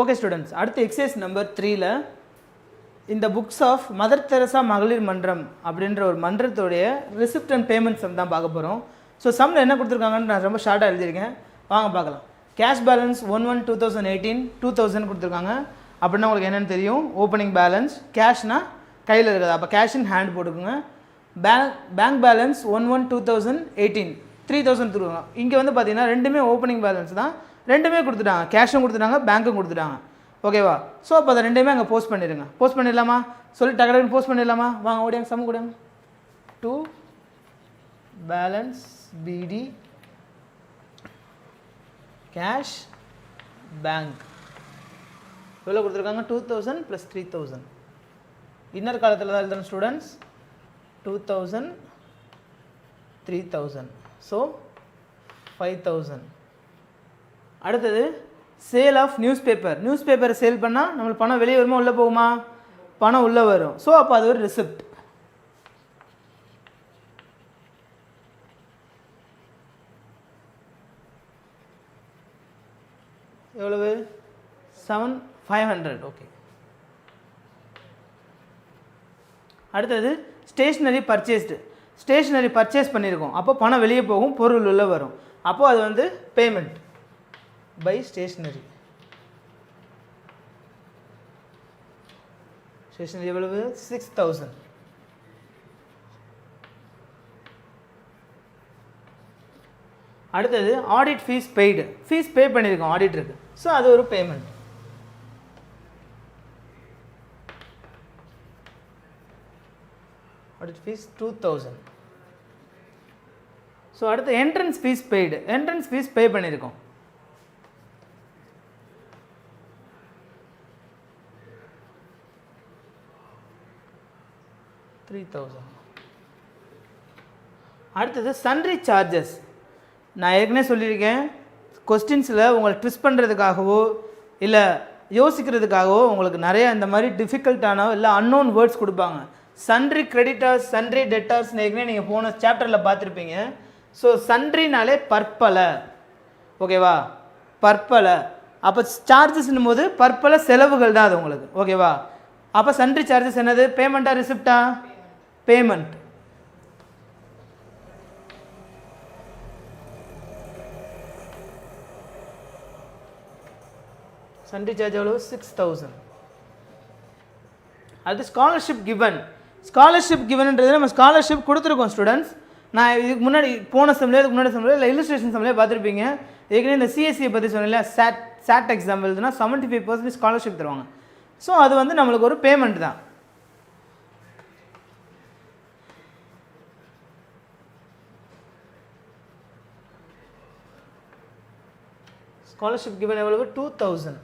Okay students, அடுத்து exercise number 3ல இந்த books of mother Teresa மகளிர் மன்றம் அப்படின்ற ஒரு மன்றத்துடைய ரிசிப்ட் அண்ட் பேமெண்ட் சம் தான் பார்க்க போகிறோம். ஸோ சம்மில் என்ன கொடுத்துருக்காங்கன்னு நான் ரொம்ப ஷார்ட்டாக எழுதியிருக்கேன், வாங்க பார்க்கலாம். கேஷ் பேலன்ஸ் 1/1/2018 2000 கொடுத்துருக்காங்க. அப்படின்னா உங்களுக்கு என்னென்னு தெரியும். ஓப்பனிங் பேலன்ஸ் கேஷ்னா கையில் இருக்குது, அப்போ கேஷ் இன் ஹேண்ட் போட்டுக்கோங்க. பேங்க் பேலன்ஸ் 1/1/2018 3000 கொடுத்துருக்காங்க. இங்கே வந்து பார்த்தீங்கன்னா ரெண்டுமே ஓப்பனிங் பேலன்ஸ் தான், ரெண்டுமே கொடுத்துட்டாங்க, கேஷும் கொடுத்துட்டாங்க, பேங்க்கும் கொடுத்துட்டாங்க. ஓகேவா? ஸோ அப்போ அதை ரெண்டுமே அங்கே போஸ்ட் பண்ணிடுங்க. போஸ்ட் பண்ணிடலாமா? சொல்லி டக்கு போஸ்ட் பண்ணிடலாமா? வாங்க ஓடியாங்க, சம் கூடாங்க. டு பேலன்ஸ் பிடி கேஷ் பேங்க் எவ்வளோ கொடுத்துருக்காங்க? 2000 + 3000. இன்னர் காலத்தில் தான் எழுதுறேன் ஸ்டூடெண்ட்ஸ். 2000 3000, ஸோ 5000. அடுத்தது சேல் ஆஃப் நியூஸ் பேப்பர். நியூஸ் பேப்பரை சேல் பண்ணால் நம்மளுக்கு பணம் வெளியே வருமா உள்ளே போகுமா? பணம் உள்ளே வரும். ஸோ அப்போ அது ஒரு ரிசிப்ட். எவ்வளவு? 7500. ஓகே. அடுத்தது ஸ்டேஷ்னரி பர்ச்சேஸ்டு. ஸ்டேஷ்னரி பர்ச்சேஸ் பண்ணியிருக்கோம், அப்போ பணம் வெளியே போகும், பொருள் உள்ளே வரும், அப்போது அது வந்து பேமெண்ட் பை ஸ்டேஷ்னரி. ஸ்டேஷ்னரி எவ்வளவு? 6000. அடுத்தது audit fees paid. Fees pay பண்ணியிருக்கோம் ஆடிட்டருக்கு, ஸோ அது ஒரு பேமெண்ட். Audit fees 2000. ஸோ அடுத்து entrance fees paid. Entrance fees pay பண்ணியிருக்கோம். அடுத்தது சன்ட்ரி சார்ஜஸ். நான் ஏற்கனவே சொல்லியிருக்கேன், கொஸ்டின்ஸில் உங்களை ட்விஸ்ட் பண்ணுறதுக்காகவோ இல்லை யோசிக்கிறதுக்காகவோ உங்களுக்கு நிறைய இந்த மாதிரி டிஃபிகல்ட்டான இல்லை அன்னோன் வேர்ட்ஸ் கொடுப்பாங்க. சன்ட்ரி கிரெடிட்டர்ஸ், சன்ட்ரி டெட்டார்ஸ் ஏற்கனவே நீங்கள் போன சாப்டரில் பார்த்துருப்பீங்க. ஸோ சன்ட்ரினாலே பற்பல, ஓகேவா? பற்பல. அப்போ சார்ஜஸ்னும் போது பற்பல செலவுகள் தான் அது உங்களுக்கு, ஓகேவா? அப்போ சன்ட்ரி சார்ஜஸ் என்னது? பேமெண்ட்டா ரிசிப்டா? பேமெண்ட். சன்ட்ரி சார்ஜ் எவ்வளோ? 6000. அது ஸ்காலர்ஷிப் கிவன். ஸ்காலர்ஷிப் கிவன்ன்றது நம்ம ஸ்காலர்ஷிப் கொடுத்துருக்கோம் ஸ்டூடெண்ட்ஸ். நான் இதுக்கு முன்னாடி போன செம்லேயே, இதுக்கு முன்னாடி செம்லேயே இல்லை இல்லுஸ்ட்ரேஷன் செம்லேயே பார்த்துருப்பீங்க. ஏற்கனவே இந்த சிஎஸ்சியை பற்றி சொன்னேன், சாட் எக்ஸாம் எழுதுனா 75% ஸ்காலர்ஷிப் தருவாங்க. ஸோ அது வந்து நம்மளுக்கு ஒரு பேமெண்ட் தான். ஸ்காலர்ஷிப் கிவன் எவ்வளவு? 2000.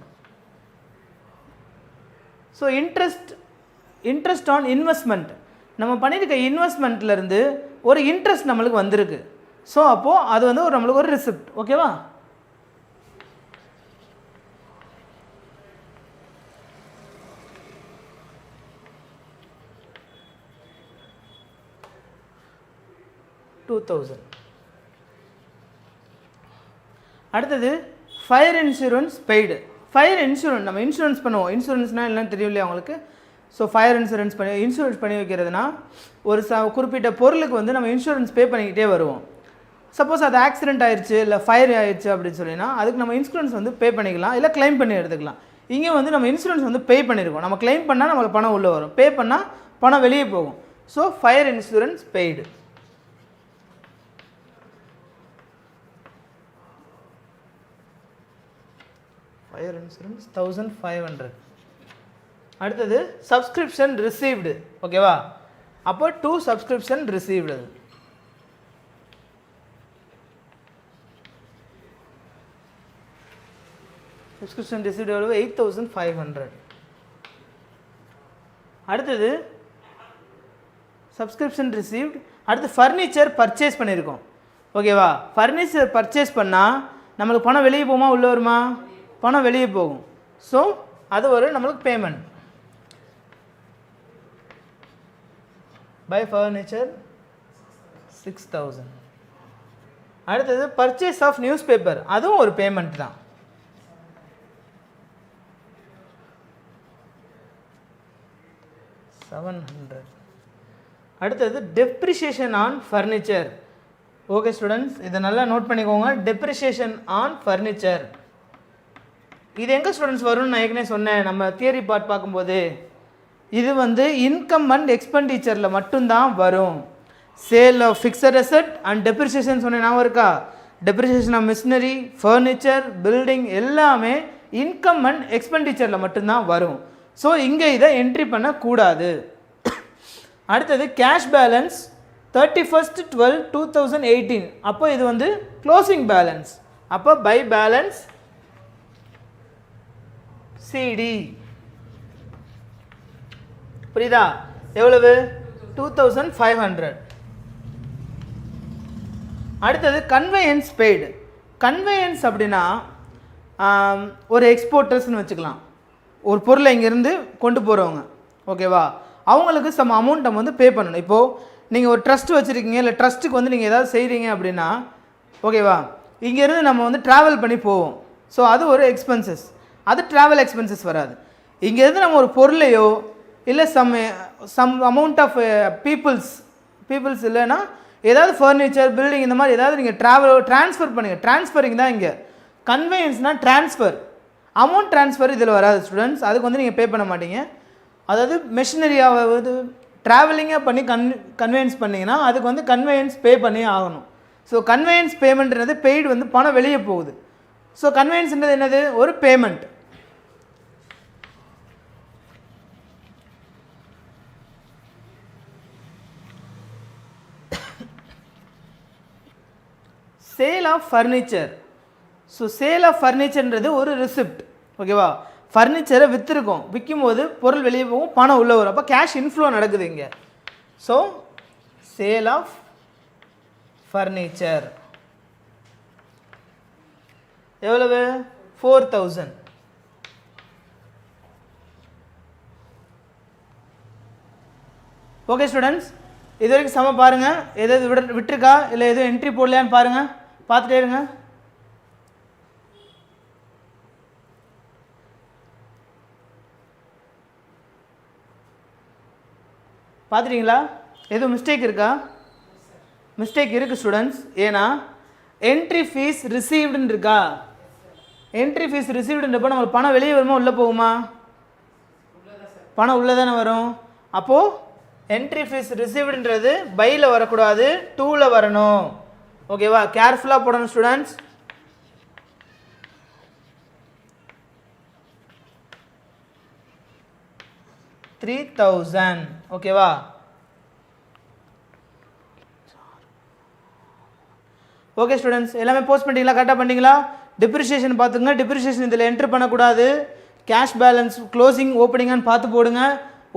So interest on investment. நம்ம பண்ணியிருக்க இன்வெஸ்ட்மெண்ட்லேருந்து ஒரு இன்ட்ரெஸ்ட் நம்மளுக்கு வந்திருக்கு. ஸோ அப்போது அது வந்து நம்மளுக்கு ஒரு ரிசிப்ட், ஓகேவா? அடுத்தது fire insurance paid. Fire insurance நம்ம இன்சூரன்ஸ் பண்ணுவோம். இன்சூரன்ஸ்னால் என்னன்னு தெரியும் இல்லையா உங்களுக்கு? ஸோ ஃபயர் இன்சூரன்ஸ் பண்ணி வைக்கிறதுனா ஒரு குறிப்பிட்ட பொருளுக்கு வந்து நம்ம இன்சூரன்ஸ் பே பண்ணிக்கிட்டே வருவோம். சப்போஸ் அது ஆக்சிடென்ட் ஆயிடுச்சு இல்லை ஃபயர் ஆயிடுச்சு அப்படின்னு சொல்லினா அதுக்கு நம்ம இன்சூரன்ஸ் வந்து பே பண்ணிக்கலாம், இல்லை கிளைம் பண்ணி எடுத்துக்கலாம். இங்கே வந்து நம்ம இன்சூரன்ஸ் வந்து பே பண்ணியிருக்கோம். நம்ம கிளைம் பண்ணால் நம்மளுக்கு பணம் உள்ளே வரும், பே பண்ணால் பணம் வெளியே போகும். So fire insurance paid. Fire insurance 1500. அடுத்தது சப்ஸ்கிரிப்ஷன் ரிசீவ்டு, ஓகேவா? அப்போ 2 சப்ஸ்கிரிப்ஷன் ரிசீவ்டு. சப்ஸ்கிரிப்ஷன் ரிசீவ்டு எவ்வளவு? 8500. அடுத்தது சப்ஸ்கிரிப்ஷன் ரிசீவ்டு. அடுத்து ஃபர்னிச்சர் பர்ச்சேஸ் பண்ணியிருக்கோம், ஓகேவா? ஃபர்னிச்சர் பர்ச்சேஸ் பண்ணால் நம்மளுக்கு பணம் வெளியே போகுமா உள்ளே வருமா? பணம் வெளியே போகும். ஸோ அது ஒரு நம்மளுக்கு பேமெண்ட். By furniture 6000. அடுத்தது பர்ச்சேஸ் ஆஃப் நியூஸ் பேப்பர், அதுவும் ஒரு பேமெண்ட் தான். 700. அடுத்தது depreciation on furniture. Okay students, இதை நல்லா நோட் பண்ணிக்கோங்க. டெப்ரிசியேஷன் ஆன் ஃபர்னிச்சர் இது எங்கே ஸ்டூடெண்ட்ஸ் வரும்னு நான் ஏற்கனவே சொன்னேன் நம்ம தியரி பார்ட் பார்க்கும்போது. இது வந்து இன்கம் அண்ட் எக்ஸ்பெண்டிச்சரில் மட்டும்தான் வரும். Sale of fixed asset and depreciation சொன்னேன், ஞாபகம் இருக்கா? Depreciation of machinery, furniture, building எல்லாமே இன்கம் அண்ட் எக்ஸ்பெண்டிச்சரில் மட்டும்தான் வரும். ஸோ இங்கே இதை என்ட்ரி பண்ணக்கூடாது. அடுத்தது கேஷ் பேலன்ஸ் 31/12/2018. அப்போ இது வந்து க்ளோசிங் பேலன்ஸ். அப்போ பை பேலன்ஸ் சிடி, புரியுதா? எவ்வளவு? 2500. அடுத்தது கன்வேயன்ஸ் பெய்டு. கன்வேயன்ஸ் அப்படின்னா ஒரு எக்ஸ்போர்ட்டர்ஸ்னு வச்சுக்கலாம், ஒரு பொருளை இங்கேருந்து கொண்டு போகிறவங்க, ஓகேவா? அவங்களுக்கு சம் அமௌண்ட் நம்ம வந்து பே பண்ணணும். இப்போது நீங்கள் ஒரு ட்ரஸ்ட் வச்சுருக்கீங்க, இல்லை ட்ரஸ்ட்டுக்கு வந்து நீங்கள் ஏதாவது செய்கிறீங்க அப்படின்னா, ஓகேவா, இங்கேருந்து நம்ம வந்து ட்ராவல் பண்ணி போவோம். ஸோ அது ஒரு எக்ஸ்பென்சஸ், அது ட்ராவல் எக்ஸ்பென்சஸ் வராது. இங்கேருந்து நம்ம ஒரு பொருளையோ இல்லை சம் அமௌண்ட் ஆஃப் பீப்புள்ஸ் இல்லைன்னா ஏதாவது ஃபர்னிச்சர், பில்டிங் இந்த மாதிரி ஏதாவது நீங்கள் ட்ரான்ஸ்ஃபர் பண்ணுங்கள். ட்ரான்ஸ்ஃபரிங் தான் இங்கே. கன்வேயன்ஸ்னால் ட்ரான்ஸ்ஃபர், அமௌண்ட் ட்ரான்ஸ்ஃபர் இதில் வராது ஸ்டூடெண்ட்ஸ். அதுக்கு வந்து நீங்கள் பே பண்ண மாட்டீங்க. அதாவது மெஷினரியாவது ட்ராவலிங்காக பண்ணி கன்வேயன்ஸ் பண்ணிங்கன்னா அதுக்கு வந்து கன்வேயன்ஸ் பே பண்ணி ஆகணும். ஸோ கன்வேயன்ஸ் பேமெண்ட்ன்றது பெய்டு வந்து பணம் வெளியே போகுது. ஸோ கன்வேயன்ஸ்ன்றது என்னது? ஒரு payment. Sale of furniture. So sale of ஃபர்னிச்சர்ன்றது ஒரு ரிசிப்ட், ஓகேவா? ஃபர்னிச்சரை விற்றுருக்கோம், விற்கும்போது பொருள் வெளியே போகும், பணம் உள்ளே வரும். அப்போ கேஷ் இன்ஃப்ளோ நடக்குது இங்கே. ஸோ சேல் ஆஃப் ஃபர்னிச்சர் எவ்வளவு? 4000. ஓகே ஸ்டூடெண்ட்ஸ், இது வரைக்கும் சம பாருங்கள். எதாவது விட்டுருக்கா இல்லை எதுவும் என்ட்ரி போடலையான்னு பாருங்கள், பார்த்துட்டே இருங்க. பார்த்துட்டீங்களா? எதுவும் மிஸ்டேக் இருக்கா? மிஸ்டேக் இருக்குது ஸ்டூடெண்ட்ஸ். ஏன்னா என்ட்ரி ஃபீஸ் ரிசீவ்டுன்னு இருக்கா? என்ட்ரி ஃபீஸ் ரிசீவ்டுன்றப்போ நம்மளுக்கு பணம் வெளியே வருமா உள்ளே போகுமா? பணம் உள்ளே தானே வரும். அப்போது என்ட்ரி ஃபீஸ் ரிசீவ்டுன்றது பையில் வரக்கூடாது, டூவில் வரணும், ஓகேவா? கேர்ஃபுல்லாக போடணும் ஸ்டூடெண்ட்ஸ். $3000, ஓகேவா? ஓகே ஸ்டூடெண்ட்ஸ், எல்லாமே போஸ்ட் பண்ணிட்டீங்களா? கரெக்டாக பண்ணிங்களா? டிப்ரிஷியேஷன் பார்த்துங்க. டிப்ரிஷியேஷன் இதில் என்ட்ரு பண்ணக்கூடாது. கேஷ் பேலன்ஸ் க்ளோசிங் ஓப்பனிங்கான்னு பார்த்து போடுங்க.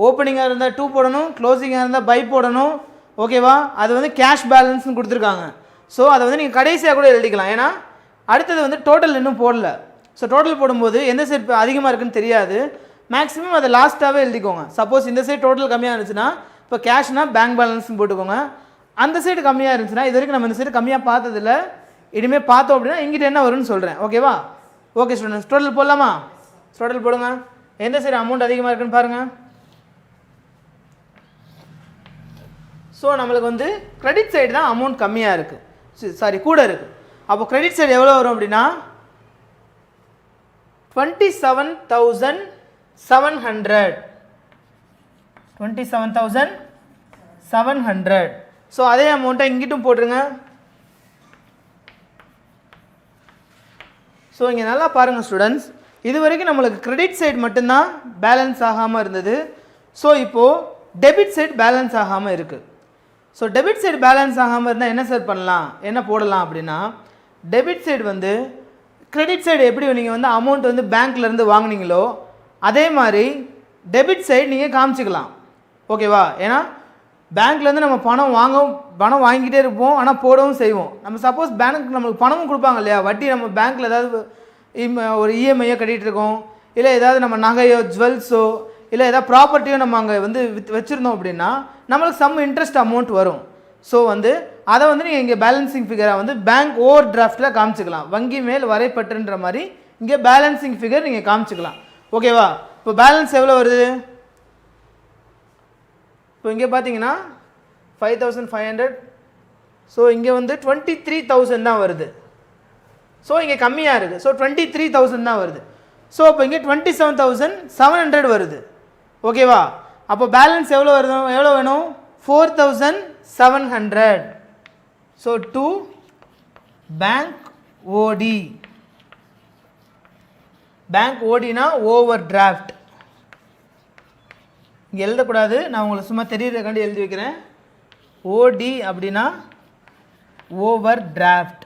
ஓப்பனிங்காக இருந்தால் 2 போடணும், க்ளோசிங்காக இருந்தால் பை போடணும், ஓகேவா? அது வந்து கேஷ் பேலன்ஸ்னு கொடுத்துருக்காங்க. ஸோ அதை வந்து நீங்கள் கடைசியாக கூட எழுதிக்கலாம். ஏன்னா அடுத்தது வந்து டோட்டல் இன்னும் போடல. ஸோ டோட்டல் போடும்போது எந்த சைட் அதிகமாக இருக்குன்னு தெரியாது. மேக்ஸிமம் அதை லாஸ்ட்டாகவே எழுதிக்கோங்க. சப்போஸ் இந்த சைடு டோட்டல் கம்மியாக இருந்துச்சுன்னா, இப்போ கேஷ்னா பேங்க் பேலன்ஸ்னு போட்டுக்கோங்க. அந்த சைடு கம்மியாக இருந்துச்சுன்னா, இது வரைக்கும் நம்ம இந்த சைடு கம்மியாக பார்த்ததில்ல, இனிமேல் பார்த்தோம் அப்படின்னா இங்கிட்ட என்ன வரும்னு சொல்கிறேன், ஓகேவா? ஓகே ஸ்டூடெண்ட்ஸ், டோட்டல் போடலாமா? டோட்டல் போடுங்க. எந்த சைடு அமௌண்ட் அதிகமாக இருக்குன்னு பாருங்கள். ஸோ நம்மளுக்கு வந்து கிரெடிட் சைடு தான் அமௌண்ட் கம்மியாக இருக்குது, சாரி கூட இருக்குது. அப்போ கிரெடிட் சைடு எவ்வளோ வரும் அப்படின்னா 27,700. 27,700. ஸோ அதே அமௌண்ட்டை இங்கிட்டும் போட்டுருங்க. ஸோ இங்கே நல்லா பாருங்கள் ஸ்டூடெண்ட்ஸ், இது வரைக்கும் நம்மளுக்கு கிரெடிட் சைடு மட்டும்தான் பேலன்ஸ் ஆகாமல் இருந்தது. ஸோ இப்போது டெபிட் சைடு பேலன்ஸ் ஆகாமல் இருக்குது. ஸோ டெபிட் சைடு பேலன்ஸ் ஆகாமல் இருந்தால் என்ன சார் பண்ணலாம், என்ன போடலாம் அப்படின்னா, டெபிட் சைடு வந்து கிரெடிட் சைடு எப்படி நீங்கள் வந்து அமௌண்ட் வந்து பேங்க்லேருந்து வாங்கினீங்களோ அதே மாதிரி டெபிட் சைடு நீங்கள் காமிச்சிக்கலாம், ஓகேவா? ஏன்னா பேங்க்லேருந்து நம்ம பணம் வாங்கிட்டே இருப்போம், ஆனால் போடவும் செய்வோம். நம்ம சப்போஸ் பேங்க் நம்மளுக்கு பணமும் கொடுப்பாங்க இல்லையா, வட்டி நம்ம பேங்க்கில் ஏதாவது ஒரு இஎம்ஐயோ கட்டிகிட்டு இருக்கோம், இல்லை ஏதாவது நம்ம நகையோ ஜுவல்ஸோ இல்லை ஏதாவது ப்ராப்பர்ட்டியோ நம்ம அங்கே வந்து வச்சுருந்தோம் அப்படின்னா நம்மளுக்கு சம் இன்ட்ரெஸ்ட் அமௌண்ட் வரும். ஸோ வந்து அதை வந்து நீங்கள் இங்கே பேலன்சிங் ஃபிகரை வந்து பேங்க் ஓவர் டிராஃப்டில் காமிச்சிக்கலாம். வங்கி மேல் வரைப்பற்றுன்ற மாதிரி இங்கே பேலன்சிங் ஃபிகர் நீங்கள் காமிச்சிக்கலாம், ஓகேவா? இப்போ பேலன்ஸ் எவ்வளோ வருது? இப்போ இங்கே பார்த்தீங்கன்னா 5500. ஸோ இங்கே வந்து 23,000 தான் வருது. ஸோ இங்கே கம்மியாக இருக்குது. ஸோ 23,000 தான் வருது. ஸோ இப்போ இங்கே 27,700 வருது. ஓகேவா? அப்போ பேலன்ஸ் எவ்வளோ வேணும்? 4,700. ஸோ டு பேங்க் ஓடி. பேங்க் ஓடினா ஓவர் டிராஃப்ட். இங்கே எழுதக்கூடாது, நான் உங்களுக்கு சும்மா தெரியறதுக்காண்டி எழுதி வைக்கிறேன். ஓடி அப்படின்னா ஓவர் டிராஃப்ட்.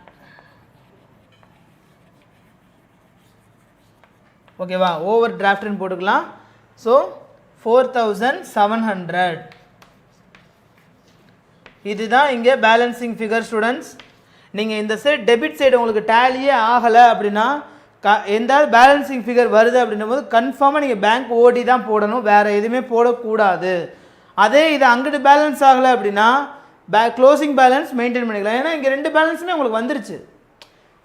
ஓகேவா? ஓவர் டிராஃப்ட்னு போட்டுக்கலாம். ஸோ 4,700. இதுதான் இங்கே பேலன்சிங் ஃபிகர் ஸ்டூடெண்ட்ஸ். நீங்கள் இந்த சைடு டெபிட் சைடு உங்களுக்கு டேலியே ஆகலை அப்படின்னா, எந்தாவது பேலன்சிங் ஃபிகர் வருது அப்படின்னும் போது கன்ஃபார்மாக நீங்கள் பேங்க் ஓடி தான் போடணும், வேறு எதுவுமே போடக்கூடாது. அதே இது அங்கிட்டு பேலன்ஸ் ஆகலை அப்படின்னா க்ளோசிங் பேலன்ஸ் மெயின்டைன் பண்ணிக்கலாம். ஏன்னா இங்கே 2 பேலன்ஸுமே உங்களுக்கு வந்துருச்சு.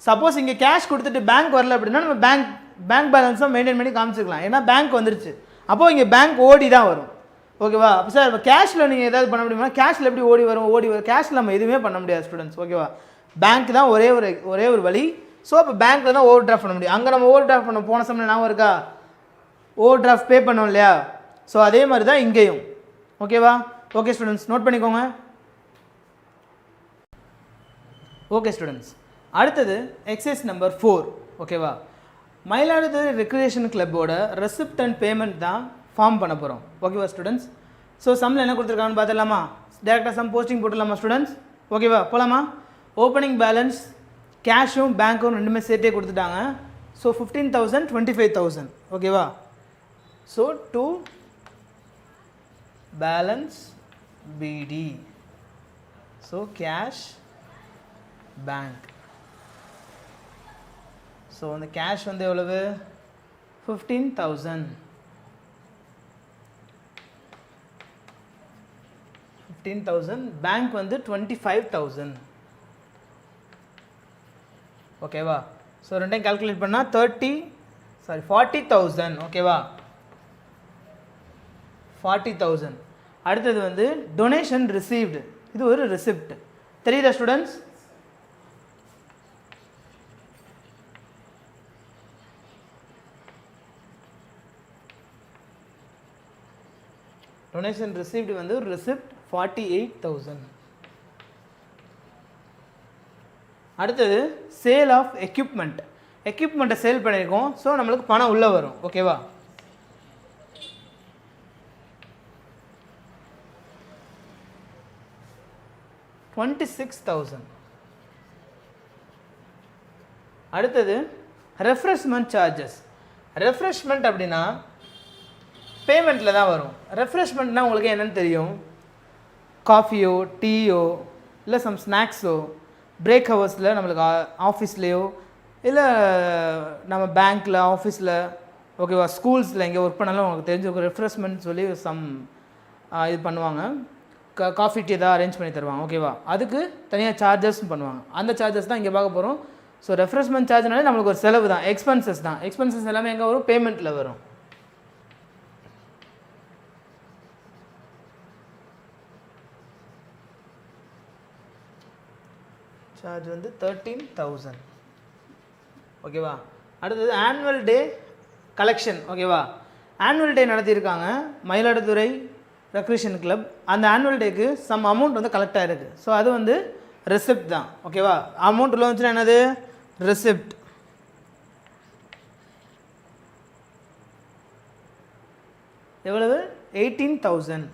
சப்போஸ் இங்கே கேஷ் கொடுத்துட்டு பேங்க் வரல அப்படின்னா நம்ம பேங்க் பேலன்ஸாக மெயின்டைன் பண்ணி காமிச்சிக்கலாம். ஏன்னா பேங்க் வந்துருச்சு, அப்போது இங்கே பேங்க் ஓடி தான் வரும். ஓகேவா? அப்போ சார் இப்போ கேஷில் நீங்கள் ஏதாவது பண்ண முடியுமா? கேஷில் எப்படி ஓடி வரும்? கேஷில் நம்ம எதுவுமே பண்ண முடியாது ஸ்டூடெண்ட்ஸ். ஓகேவா? பேங்க் தான் ஒரே ஒரு வழி. ஸோ அப்போ பேங்க்கில் தான் ஓவர் டிராஃப்ட் பண்ண முடியும். அங்கே நம்ம ஓவர் டிராஃப்ட் பண்ண போன சமயம் ஞாபகம் இருக்கா? ஓவர் டிராஃப்ட் பே பண்ணோம் இல்லையா? ஸோ அதே மாதிரி தான் இங்கேயும். ஓகேவா? ஓகே ஸ்டூடெண்ட்ஸ், நோட் பண்ணிக்கோங்க. ஓகே ஸ்டூடெண்ட்ஸ், அடுத்தது எக்ஸசைஸ் நம்பர் 4. ஓகேவா? மயிலாடுதுறை ரெக்ரியேஷன் கிளப்போட ரெசிப்ட் அண்ட் பேமெண்ட் தான் ஃபார்ம் பண்ண போகிறோம். ஓகேவா ஸ்டூடெண்ட்ஸ்? ஸோ சம்மில் என்ன கொடுத்துருக்காங்கன்னு பார்த்துடலாமா? டேரெக்டாக சம் போஸ்டிங் போட்டுடலாமா ஸ்டூடெண்ட்ஸ்? ஓகேவா? போகலாமா? ஓப்பனிங் பேலன்ஸ் கேஷும் பேங்க்கும் ரெண்டுமே சேர்த்தே கொடுத்துட்டாங்க. ஸோ 15,000 25,000. ஓகேவா? ஸோ டு பேலன்ஸ் பிடி. So cash bank. ஸோ அந்த கேஷ் வந்து எவ்வளவு? 15,000. 15,000. பேங்க் வந்து 25,000. ஓகேவா? ஸோ ரெண்டையும் கால்குலேட் பண்ணால் 40,000. ஓகேவா? 40,000. அடுத்தது வந்து டொனேஷன் ரிசீவ்டு. இது ஒரு ரிசிப்ட். தெரியுதா ஸ்டூடெண்ட்ஸ்? டொனேஷன் ரிசீவ்டு வந்து ஒரு ரிசிப்ட் 48,000. அடுத்தது சேல் ஆஃப் எக்யூப்மெண்ட்டை சேல் பண்ணியிருக்கோம். ஸோ நம்மளுக்கு பணம் உள்ளே வரும். ஓகேவா? $26,000. அடுத்தது ரெஃப்ரெஷ்மெண்ட் சார்ஜஸ். ரெஃப்ரெஷ்மெண்ட் அப்படின்னா பேமெண்ட்டில் தான் வரும். ரெஃப்ரெஷ்மெண்ட்னா உங்களுக்கு என்னென்னு தெரியும்? காஃபியோ டீயோ இல்லை சம் ஸ்நாக்ஸோ பிரேக் ஹவர்ஸில் நம்மளுக்கு ஆஃபீஸ்லேயோ இல்லை நம்ம பேங்க்கில் ஆஃபீஸில் ஓகேவா ஸ்கூல்ஸில் எங்கே ஒர்க் பண்ணாலும் உங்களுக்கு தெரிஞ்ச ரெஃப்ரெஷ்மெண்ட் சொல்லி சம் இது பண்ணுவாங்க. காஃபி டீ எதாவது அரேஞ்ச் பண்ணி தருவாங்க. ஓகேவா? அதுக்கு தனியாக சார்ஜஸ்ன்னு பண்ணுவாங்க. அந்த சார்ஜஸ் தான் இங்கே பார்க்க போகிறோம். ஸோ ரெஃப்ரெஷ்மெண்ட் சார்ஜ்னாலே நம்மளுக்கு ஒரு செலவு தான், எக்ஸ்பென்சஸ் தான். எக்ஸ்பென்சஸ் எல்லாமே எங்கே வரும்? பேமெண்ட்டில் வரும். சார்ஜ் வந்து 13,000. ஓகேவா? அடுத்தது ஆனுவல் டே கலெக்ஷன். ஓகேவா? ஆனுவல் டே நடத்தியிருக்காங்க மயிலாடுதுறை ரெக்ரியேஷன் கிளப். அந்த ஆனுவல் டேக்கு சம் அமௌண்ட் வந்து கலெக்ட் ஆகிருக்கு. ஸோ அது வந்து ரெசிப்ட் தான். ஓகேவா? அமௌண்ட் உள்ள வந்துச்சுன்னா என்னது? ரெசிப்ட். எவ்வளவு? 18,000.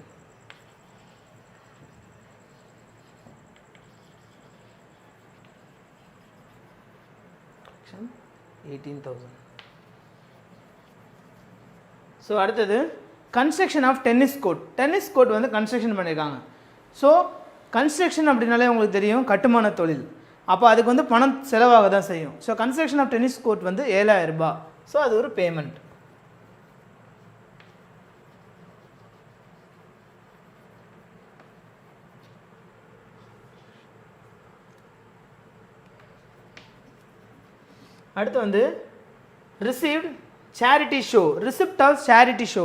ஸோ அடுத்தது கன்ஸ்ட்ரக்ஷன் ஆஃப் டென்னிஸ் கோர்ட் வந்து கன்ஸ்ட்ரக்ஷன் பண்ணியிருக்காங்க. ஸோ கன்ஸ்ட்ரக்ஷன் அப்படின்னாலே உங்களுக்கு தெரியும் கட்டுமான தொழில். அப்போ அதுக்கு வந்து பணம் செலவாக தான் செய்யும். So construction of tennis court வந்து 7,000 ரூபாய். ஸோ அது ஒரு பேமெண்ட். அடுத்து வந்து received charity show. Receipt of charity show.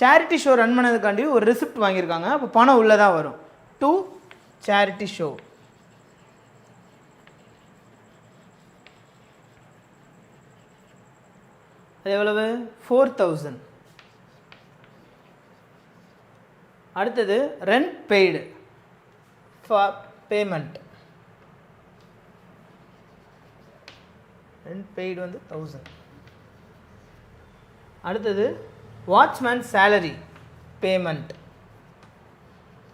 Charity show run பண்ணதுக்காண்டி ஒரு ரிசிப்ட் வாங்கியிருக்காங்க. அப்போ பணம் உள்ளே தான் வரும். To charity show. அது எவ்வளவு? 4000. அடுத்தது rent paid for payment. Rent paid வந்து 1000. அடுத்தது வாட்ச்மேன் சேலரி பேமெண்ட்.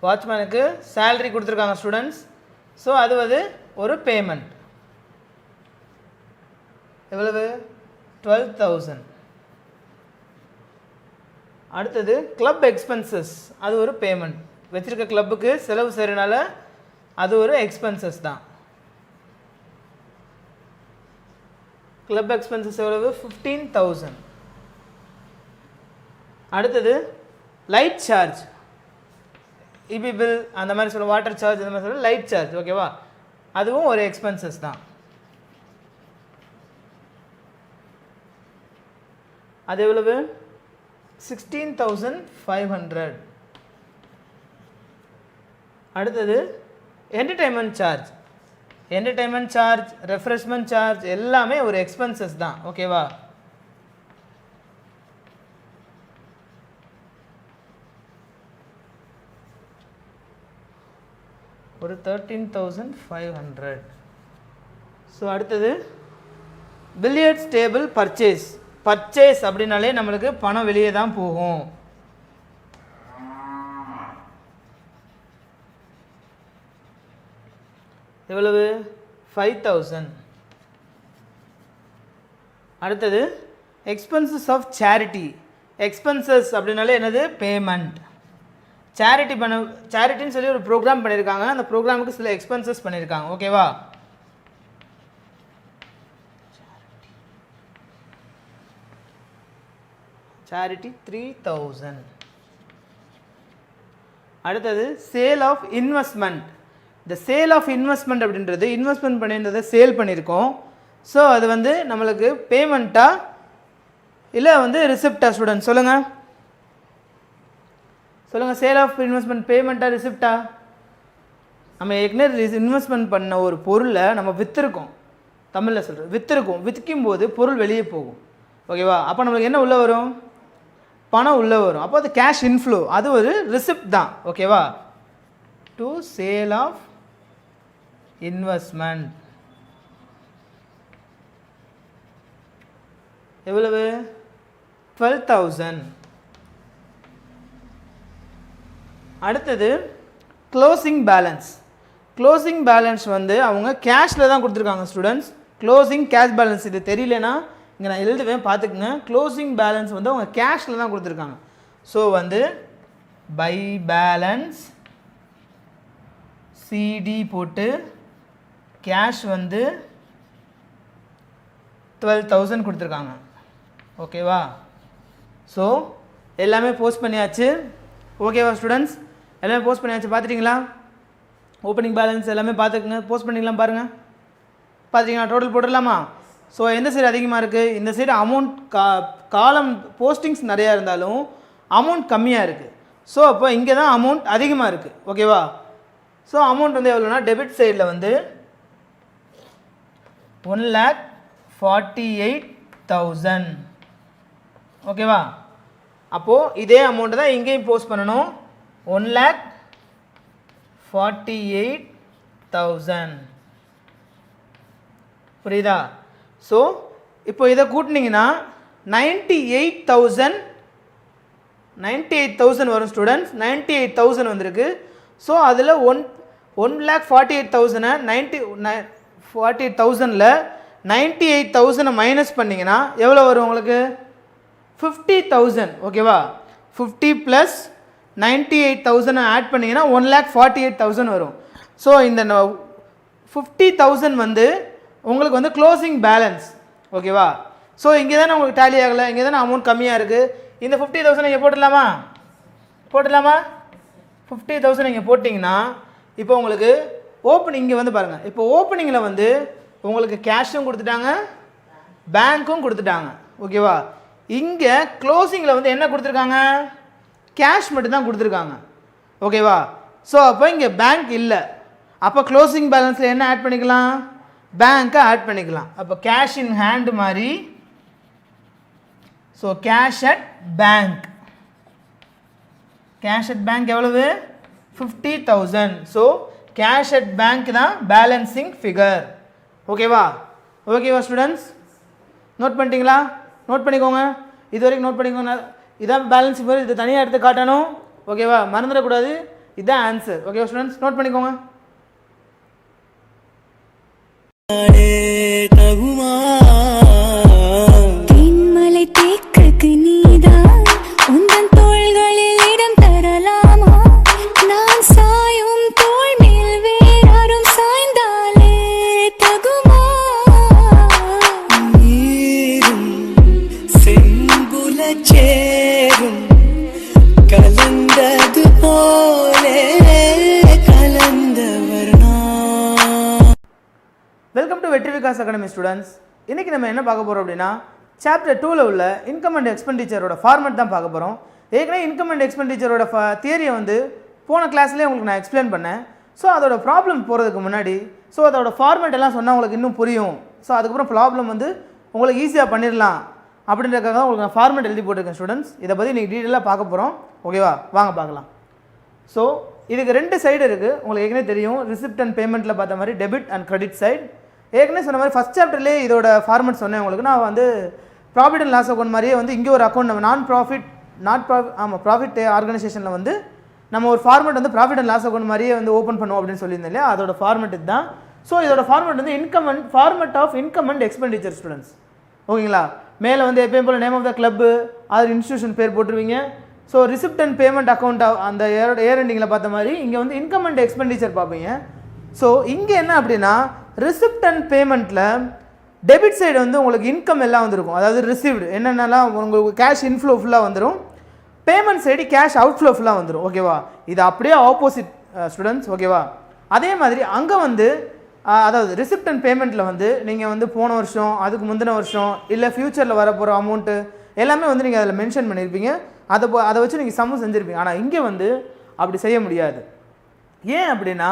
வாட்ச்மேனுக்கு சேலரி கொடுத்துருக்காங்க ஸ்டூடெண்ட்ஸ். ஸோ அது வந்து ஒரு பேமெண்ட். எவ்வளவு? 12,000. அடுத்தது கிளப் எக்ஸ்பென்சஸ், அது ஒரு பேமெண்ட். வச்சுருக்க கிளப்புக்கு செலவு செய்கிறனால அது ஒரு எக்ஸ்பென்சஸ் தான். கிளப் எக்ஸ்பென்சஸ் எவ்வளவு? 15,000. அடுத்தது லைட் சார்ஜ், இபி பில் அந்த மாதிரி சொல்ல, வாட்டர் சார்ஜ் அந்த மாதிரி சொல்ல, லைட் சார்ஜ். ஓகேவா? அதுவும் ஒரு எக்ஸ்பென்சஸ் தான். அது எவ்வளவு? 16,500. அடுத்தது entertainment charge. Entertainment charge, refreshment charge எல்லாமே ஒரு எக்ஸ்பென்சஸ் தான். ஓகேவா? ஒரு 13,500. ஸோ அடுத்தது பில்லியர்ட்ஸ் டேபிள் பர்ச்சேஸ். பர்ச்சேஸ் அப்படின்னாலே நம்மளுக்கு பணம் வெளியே தான் போகும். எவ்வளவு? 5,000. அடுத்தது எக்ஸ்பென்சஸ் ஆஃப் சேரிட்டி. எக்ஸ்பென்சஸ் அப்படின்னாலே என்னது? பேமெண்ட். சேரிட்டி சேரிட்டின்னு சொல்லி ஒரு ப்ரோக்ராம் பண்ணியிருக்காங்க. அந்த ப்ரோக்ராமுக்கு சில எக்ஸ்பென்சஸ் பண்ணியிருக்காங்க. ஓகேவா? சேரிட்டி 3,000. அடுத்தது சேல் ஆஃப் இன்வெஸ்ட்மெண்ட். இந்த சேல் ஆஃப் இன்வெஸ்ட்மெண்ட் அப்படின்றது இன்வெஸ்ட்மெண்ட் பண்ணியிருந்ததை சேல் பண்ணியிருக்கோம். ஸோ அது வந்து நம்மளுக்கு பேமெண்ட்டா இல்லை வந்து ரிசிப்டா? ஸ்டூடெண்ட் சொல்லுங்கள் சொல்லுங்கள். சேல் ஆஃப் இன்வெஸ்ட்மெண்ட் பேமெண்ட்டா ரிசிப்டா? நம்ம ஏற்கனவே இன்வெஸ்ட்மெண்ட் பண்ண ஒரு பொருளை நம்ம விற்றுருக்கோம். தமிழில் சொல்கிறோம், விற்றுருக்கோம். விற்கும்போது பொருள் வெளியே போகும். ஓகேவா? அப்போ நம்மளுக்கு என்ன உள்ளே வரும்? பணம் உள்ளே வரும். அப்போ அது கேஷ் இன்ஃப்ளோ, அது ஒரு ரிசிப்ட் தான். ஓகேவா? டு சேல் ஆஃப் இன்வெஸ்ட்மெண்ட் எவ்வளவு? 12,000. அடுத்தது க்ளோசிங் பேலன்ஸ். க்ளோசிங் பேலன்ஸ் வந்து அவங்க கேஷில் தான் கொடுத்துருக்காங்க ஸ்டூடெண்ட்ஸ். க்ளோசிங் கேஷ் பேலன்ஸ் இது தெரியலனா இங்கே நான் எழுதுவேன், பார்த்துக்குங்க. க்ளோசிங் பேலன்ஸ் வந்து அவங்க கேஷில் தான் கொடுத்துருக்காங்க. ஸோ வந்து பை பேலன்ஸ் சிடி போட்டு கேஷ் வந்து 12,000 கொடுத்துருக்காங்க. ஓகேவா? ஸோ எல்லாமே போஸ்ட் பண்ணியாச்சு. ஓகேவா ஸ்டூடெண்ட்ஸ்? எல்லாமே போஸ்ட் பண்ணியாச்சு. பார்த்துட்டிங்களா? ஓப்பனிங் பேலன்ஸ் எல்லாமே பார்த்துக்குங்க. போஸ்ட் பண்ணிக்கலாம் பாருங்கள். பார்த்துட்டிங்களா? டோட்டல் போட்டுடலாமா? ஸோ எந்த சைடு அதிகமாக இருக்குது? இந்த சைடு அமௌண்ட் காலம் போஸ்டிங்ஸ் நிறையா இருந்தாலும் அமௌண்ட் கம்மியாக இருக்குது. ஸோ அப்போ இங்கே தான் அமௌண்ட் அதிகமாக இருக்குது. ஓகேவா? ஸோ அமௌண்ட் வந்து எவ்வளோனா டெபிட் சைடில் வந்து 1,48,000. ஓகேவா? அப்போது இதே அமௌண்ட்டு தான் இங்கேயும் போஸ்ட் பண்ணணும். 1,48,000. புரியுதா? ஸோ இப்போ இதை கூட்டினீங்கன்னா 98,000 வரும் ஸ்டூடெண்ட்ஸ். 98,000 வந்திருக்கு. ஸோ அதில் 1,48,000 48,000ல் 98,000 மைனஸ் பண்ணிங்கன்னா எவ்வளோ வரும் உங்களுக்கு? 50,000. ஓகேவா? 50 + 98,000 ஆட் பண்ணிங்கன்னா 1,48,000 வரும். ஸோ இந்த 50,000 வந்து உங்களுக்கு வந்து க்ளோசிங் பேலன்ஸ். ஓகேவா? ஸோ இங்கே தானே உங்களுக்கு டேலி ஆகலை, இங்கே தானே அமௌண்ட் கம்மியாக இருக்குது. இந்த 50,000 இங்கே போட்டுடலாமா? 50,000 இங்கே போட்டிங்கன்னா இப்போ உங்களுக்கு ஓப்பனிங் இங்கே வந்து பாருங்கள். இப்போ ஓப்பனிங்கில் வந்து உங்களுக்கு கேஷும் கொடுத்துட்டாங்க, பேங்க்கும் கொடுத்துட்டாங்க. ஓகேவா? இங்கே க்ளோசிங்கில் வந்து என்ன கொடுத்துருக்காங்க? கேஷ் மட்டும்தான் கொடுத்துருக்காங்க. ஓகேவா? ஸோ அப்போ இங்கே பேங்க் இல்லை. அப்போ க்ளோசிங் பேலன்ஸில் என்ன ஆட் பண்ணிக்கலாம்? பேங்க்கை ஆட் பண்ணிக்கலாம். அப்போ கேஷ் இன் ஹேண்ட் மாதிரி. So cash at bank. Cash at bank எவ்வளவு? 50,000. ஸோ கேஷ் அட் பேங்க் தான் பேலன்சிங் ஃபிகர். ஓகேவா? ஓகேவா ஸ்டூடெண்ட்ஸ்? நோட் பண்ணிட்டீங்களா? நோட் பண்ணிக்கோங்க. இது வரைக்கும் நோட் பண்ணிக்கோங்க. இதான் பேலன்சிங் ஃபிகர். இது தனியாக எடுத்து காட்டணும். ஓகேவா? மறந்துடக்கூடாது. இதுதான் ஆன்சர். ஓகேவா ஸ்டூடெண்ட்ஸ்? நோட் பண்ணிக்கோங்க. தென்மலை தேக்குக்கு நீதான் உந்தன் தோள்களில் இடம் தரலாமா? நான் சாயும் தோள் மேல் வேறாரும் சாய்ந்தாலே தகுமா? நீரும் செம்புல சேரும் கலந்தது போலே கலந்தவர் நான். வெல்கம் டு வெற்றி விகாஸ் அகாடமி ஸ்டூடெண்ட்ஸ். இன்றைக்கி நம்ம என்ன பார்க்க போகிறோம் அப்படின்னா, சாப்டர் 2ல் உள்ள இன்கம் அண்ட் எக்ஸ்பெண்டிச்சரோட ஃபார்மேட் தான் பார்க்க போகிறோம். ஏற்கனவே இன்கம் அண்ட் எக்ஸ்பெண்டிச்சரோட தியரியை வந்து போன கிளாஸ்லேயே உங்களுக்கு நான் எக்ஸ்பிளைன் பண்ணேன். ஸோ அதோட ப்ராப்ளம் போகிறதுக்கு முன்னாடி அதோட ஃபார்மேட் எல்லாம் சொன்னால் உங்களுக்கு இன்னும் புரியும். ஸோ அதுக்கப்புறம் ப்ராப்ளம் வந்து உங்களுக்கு ஈஸியாக பண்ணிடலாம் அப்படின்றதுக்காக தான் உங்களுக்கு நான் ஃபார்மேட் எழுதி போட்டிருக்கேன் ஸ்டூடெண்ட்ஸ். இதை பற்றி நீங்கள் டீட்டெயிலாக பார்க்க போகிறோம். ஓகேவா? வாங்க பார்க்கலாம். ஸோ இதுக்கு 2 சைடு இருக்குது. உங்களுக்கு ஏற்கனவே தெரியும், ரிசிப்ட் அண்ட் பேமெண்ட்டில் பார்த்த மாதிரி டெபிட் அண்ட் கிரெடிட் சைடு. ஏற்கனவே சொன்ன மாதிரி ஃபஸ்ட் சாப்டர்லேயே இதோட ஃபார்மேட் சொன்னேன் உங்களுக்கு. நான் வந்து ப்ராஃபிட் அண்ட் லாஸ் அக்கௌண்ட் மாதிரியே வந்து இங்கே ஒரு அக்கௌண்ட் நம்ம ப்ராஃபிட் ஆர்கனைசேஷனில் வந்து நம்ம ஒரு ஃபார்மேட் வந்து ப்ராஃபிட் அண்ட் லாஸ் அக்கௌண்ட் மாதிரியே வந்து ஓப்பன் பண்ணுவோம் அப்படின்னு சொல்லியிருந்தேன் இல்லையா? அதோட ஃபார்மேட் இதுதான். ஸோ இதோட ஃபார்மேட் வந்து format of income and expenditure students. ஓகேங்களா? மேலே வந்து எப்பயும் போல் நேம் ஆஃப் த கிளப்பு அது இன்ஸ்டியூஷன் பேர் போட்டுருவீங்க. So receipt and payment account அந்த இயர் எண்டிங்கில் பார்த்த மாதிரி இங்கே வந்து இன்கம் அண்ட் எக்ஸ்பெண்டிச்சர் பார்ப்பீங்க. ஸோ இங்கே என்ன அப்படின்னா, ரிசிப்ட் அண்ட் பேமெண்ட்டில் டெபிட் சைடு வந்து உங்களுக்கு இன்கம் எல்லாம் வந்துருக்கும். அதாவது ரிசீவ்டு என்னென்னலாம் உங்களுக்கு கேஷ் இன்ஃப்ளோ ஃபுல்லாக வந்துடும். பேமெண்ட் சைடு கேஷ் அவுட்ஃப்ளோ ஃபுல்லாக வந்துடும். ஓகேவா? இது அப்படியே ஆப்போசிட் ஸ்டூடெண்ட்ஸ். ஓகேவா? அதே மாதிரி அங்கே வந்து அதாவது ரிசிப்ட் அண்ட் பேமெண்ட்டில் வந்து நீங்கள் வந்து போன வருஷம், அதுக்கு முந்தின வருஷம், இல்லை ஃப்யூச்சரில் வரப்போகிற அமௌண்ட்டு எல்லாமே வந்து நீங்கள் அதில் மென்ஷன் பண்ணியிருப்பீங்க. அதை வச்சு நீங்கள் சம்மு செஞ்சுருப்பீங்க. ஆனால் இங்கே வந்து அப்படி செய்ய முடியாது. ஏன் அப்படின்னா,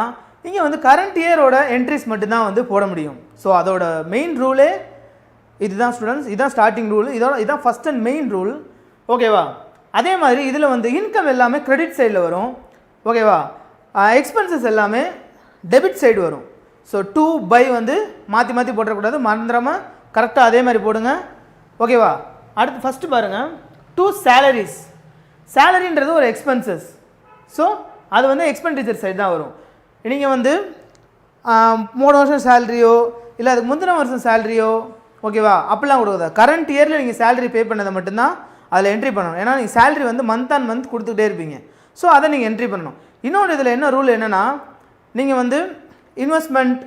இங்கே வந்து கரண்ட் இயரோட என்ட்ரிஸ் மட்டும்தான் வந்து போட முடியும். ஸோ அதோட மெயின் ரூலே இதுதான் ஸ்டூடெண்ட்ஸ். இதுதான் ஸ்டார்டிங் ரூல். இதான் ஃபஸ்ட் அண்ட் மெயின் ரூல். ஓகேவா? அதே மாதிரி இதில் வந்து இன்கம் எல்லாமே கிரெடிட் சைடில் வரும். ஓகேவா? எக்ஸ்பென்சஸ் எல்லாமே டெபிட் சைடு வரும். ஸோ 2/, வந்து மாற்றி மாற்றி போட்டக்கூடாது, மறந்துடாமல் கரெக்டாக அதே மாதிரி போடுங்க. ஓகேவா? அடுத்து ஃபஸ்ட்டு பாருங்கள், 2 salaries. சேலரின்றது ஒரு எக்ஸ்பென்சஸ். ஸோ அது வந்து எக்ஸ்பெண்டிச்சர் சைடு தான் வரும். நீங்கள் வந்து 3 வருஷம் சேலரியோ இல்லை அதுக்கு முந்தின வருஷம் சேலரியோ ஓகேவா அப்படிலாம் கொடுக்குதா? கரண்ட் இயரில் நீங்கள் சேலரி பே பண்ணதை மட்டும்தான் அதில் என்ட்ரி பண்ணணும். ஏன்னா நீங்கள் சேலரி வந்து மந்த் ஆன் மந்த் கொடுத்துக்கிட்டே இருப்பீங்க. ஸோ அதை நீங்கள் என்ட்ரி பண்ணணும். இன்னொன்று இதில் என்ன ரூல் என்னென்னா, நீங்கள் வந்து இன்வெஸ்ட்மெண்ட்,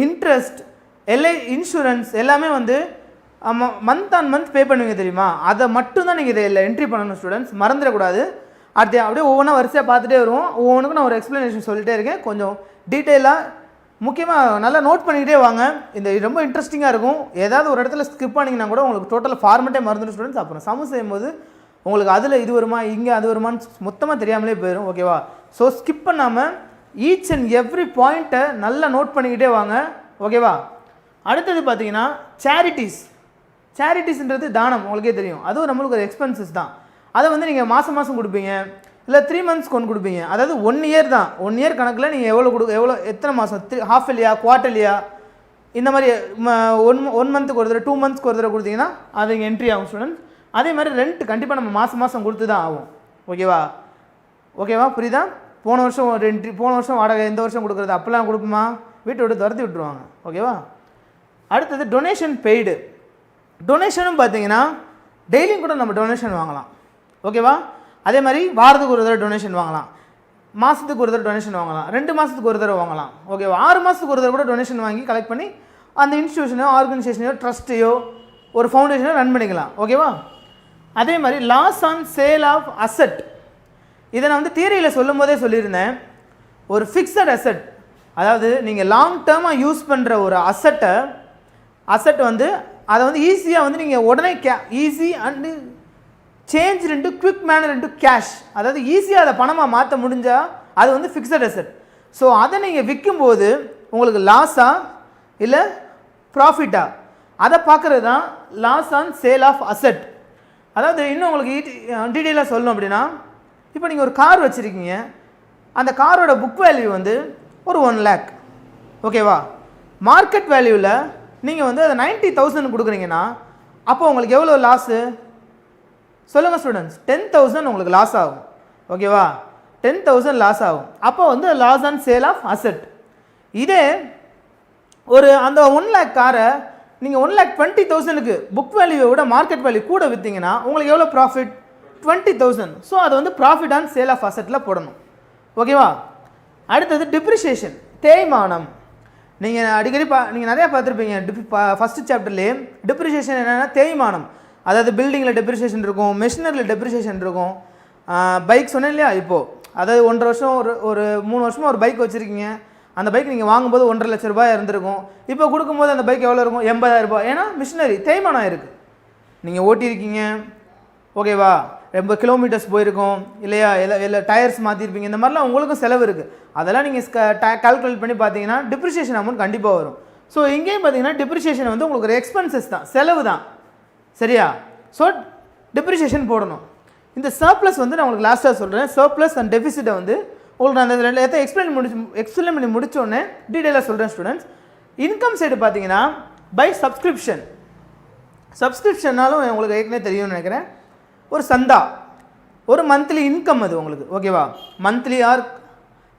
இன்ட்ரெஸ்ட், இன்சூரன்ஸ் எல்லாமே வந்து மந்த் ஆன் மந்த் பே பண்ணுவீங்க தெரியுமா? அதை மட்டும்தான் நீங்கள் இதில் என்ட்ரி பண்ணணும் ஸ்டூடெண்ட்ஸ். மறந்துடக்கூடாது. அடுத்து அப்படியே ஒவ்வொன்றா வரிசையாக பார்த்துட்டே வருவோம். ஒவ்வொன்றுக்கும் நான் ஒரு எக்ஸ்ப்ளனேஷன் சொல்லிட்டே இருக்கேன். கொஞ்சம் டீட்டெயிலாக முக்கியமாக நல்லா நோட் பண்ணிக்கிட்டே வாங்க. இந்த ரொம்ப இன்ட்ரெஸ்டிங்காக இருக்கும். ஏதாவது ஒரு இடத்துல ஸ்கிப் பண்ணிங்கன்னா கூட உங்களுக்கு டோட்டல் ஃபார்மெட்டே மறந்துடும் ஸ்டூடெண்ட்ஸ். அப்புறம் சம செய்யும்போது உங்களுக்கு அதில் இது வருமா இங்கே அது வருமானு மொத்தமாக தெரியாமலே போயிடும். ஓகேவா? ஸோ ஸ்கிப் பண்ணாமல் ஈச் அண்ட் எவ்ரி பாயிண்ட்டை நல்லா நோட் பண்ணிக்கிட்டே வாங்க. ஓகேவா? அடுத்தது பார்த்தீங்கன்னா சேரிட்டிஸ்ன்றது தானம். உங்களுக்கே தெரியும், அதுவும் நம்மளுக்கு ஒரு எக்ஸ்பென்சஸ் தான். அதை வந்து நீங்கள் மாதம் மாதம் கொடுப்பீங்க, இல்லை 3 months கொண்டு கொடுப்பீங்க. அதாவது 1 year தான். 1 year கணக்கில் நீங்கள் எவ்வளோ எத்தனை மாதம், ஹாஃப் இயர்லியா குவார்ட்டர்லியா இந்த மாதிரி 1 monthக்கு ஒரு தடவை 2 monthsக்கு ஒரு தடவை கொடுத்தீங்கன்னா அது இங்கே என்ட்ரி ஆகும் ஸ்டூடெண்ட்ஸ். அதே மாதிரி ரெண்ட் கண்டிப்பாக நம்ம மாதம் மாதம் கொடுத்து தான் ஆகும். ஓகேவா? புரியுதா? போன வருஷம் ரெண்ட், போன வருஷம் வாடகை, இந்த வருஷம் கொடுக்குறது அப்போல்லாம் கொடுப்போமா? வீட்டை விட்டு துரத்தி விட்டுருவாங்க. ஓகேவா? அடுத்தது டொனேஷன் பெய்டு. டொனேஷனும் பார்த்தீங்கன்னா டெய்லியும் கூட நம்ம டொனேஷன் வாங்கலாம். ஓகேவா? அதே மாதிரி வாரத்துக்கு ஒரு தடவை டொனேஷன் வாங்கலாம், மாதத்துக்கு ஒரு தடவை டொனேஷன் வாங்கலாம், 2 மாதத்துக்கு ஒரு தடவை வாங்கலாம். ஓகேவா? 6 மாதத்துக்கு ஒரு தடவை கூட டொனேஷன் வாங்கி கலெக்ட் பண்ணி அந்த இன்ஸ்டியூஷனோ ஆர்கனைசேஷனையோ ட்ரஸ்ட்டையோ ஒரு ஃபவுண்டேஷனோ ரன் பண்ணிக்கலாம். ஓகேவா? அதே மாதிரி loss on sale of asset. இதை நான் வந்து தியரியில் சொல்லும் போதே சொல்லியிருந்தேன். ஒரு ஃபிக்ஸட் அசட், அதாவது நீங்கள் லாங் டேர்மாக யூஸ் பண்ணுற ஒரு அசட் வந்து அதை வந்து ஈஸியாக வந்து நீங்கள் உடனே easy and change into quick manner into cash, அதாவது ஈஸியாக அதை பணமாக மாற்ற முடிஞ்சால் அது வந்து ஃபிக்ஸட் அசெட். ஸோ அதை நீங்கள் விற்கும்போது உங்களுக்கு லாஸா இல்லை ப்ராஃபிட்டா, அதை பார்க்குறது தான் loss on sale of asset. அதாவது இன்னும் உங்களுக்கு டீட்டெயிலாக சொல்லணும் அப்படின்னா, இப்போ நீங்கள் ஒரு கார் வச்சுருக்கீங்க, அந்த காரோட புக் வேல்யூ வந்து ஒரு 1 lakh, ஓகேவா? மார்க்கெட் வேல்யூவில் நீங்கள் வந்து அதை 90,000 கொடுக்குறீங்கன்னா அப்போ உங்களுக்கு எவ்வளோ லாஸு சொல்லுங்கள் ஸ்டூடெண்ட்ஸ்? 10,000 உங்களுக்கு லாஸ் ஆகும், ஓகேவா? 10,000 லாஸ் ஆகும். அப்போ வந்து loss on sale of asset. இதே ஒரு அந்த 1 lakh காரை நீங்கள் 1,20,000க்கு புக் வேல்யூவை விட மார்க்கெட் வேல்யூ கூட விற்றீங்கன்னா உங்களுக்கு எவ்வளோ ப்ராஃபிட்? 20,000. ஸோ அதை வந்து ப்ராஃபிட் ஆன் சேல் ஆஃப் அசெட்டில் போடணும், ஓகேவா? அடுத்தது டிப்ரிஷியேஷன், தேய்மானம். நீங்கள் அடிக்கடி நீங்கள் நிறையா பார்த்துருப்பீங்க. ஃபஸ்ட்டு சாப்டர்லேயே டிப்ரிஷியேஷன் என்னென்னா தேய்மானம். அதாவது பில்டிங்கில் டெப்ரிஷியேஷன் இருக்கும், மெஷினரியில் டெப்ரிஷியேஷன் இருக்கும். பைக் சொன்னேன் இல்லையா, இப்போது அதாவது 1.5 வருஷம் ஒரு 3 வருஷமாக ஒரு பைக் வச்சுருக்கீங்க. அந்த பைக் நீங்கள் வாங்கும்போது 1.5 லட்ச ரூபாய் இருந்திருக்கும். இப்போ கொடுக்கும்போது அந்த பைக் எவ்வளோ இருக்கும்? 80,000 ரூபாய். ஏன்னா மிஷினரி தேய்மானம் இருக்குது. நீங்கள் ஓட்டியிருக்கீங்க, ஓகேவா? ரொம்ப கிலோமீட்டர்ஸ் போயிருக்கும் இல்லையா, இல்லை டயர்ஸ் மாற்றிருப்பீங்க. இந்த மாதிரிலாம் உங்களுக்கும் செலவு இருக்குது. அதெல்லாம் நீங்கள் கால்குலேட் பண்ணி பார்த்தீங்கன்னா டிப்ரிஷியேஷன் அமௌண்ட் கண்டிப்பாக வரும். ஸோ இங்கேயும் பார்த்தீங்கன்னா டிப்ரிஷியேஷன் வந்து உங்களுக்கு ஒரு எக்ஸ்பென்சஸ் தான், செலவு தான், சரியா? ஸோ டிப்ரிஷியேஷன் போடணும். இந்த சர்ப்ளஸ் வந்து நான் உங்களுக்கு லாஸ்ட்டாக சொல்கிறேன். சர்ப்ளஸ் அண்ட் டெபிசிட்டை வந்து உங்களுக்கு நான் அந்த ரெண்டு எக்ஸ்பிளைன் பண்ணி முடித்தோடனே டீட்டெயிலாக சொல்கிறேன் ஸ்டூடெண்ட்ஸ். இன்கம் சைடு பார்த்தீங்கன்னா பை சப்ஸ்கிரிப்ஷன்னாலும் உங்களுக்கு ஏற்கனவே தெரியும்னு நினைக்கிறேன். ஒரு சந்தா, ஒரு மந்த்லி இன்கம் அது உங்களுக்கு, ஓகேவா? மந்த்லி ஆர்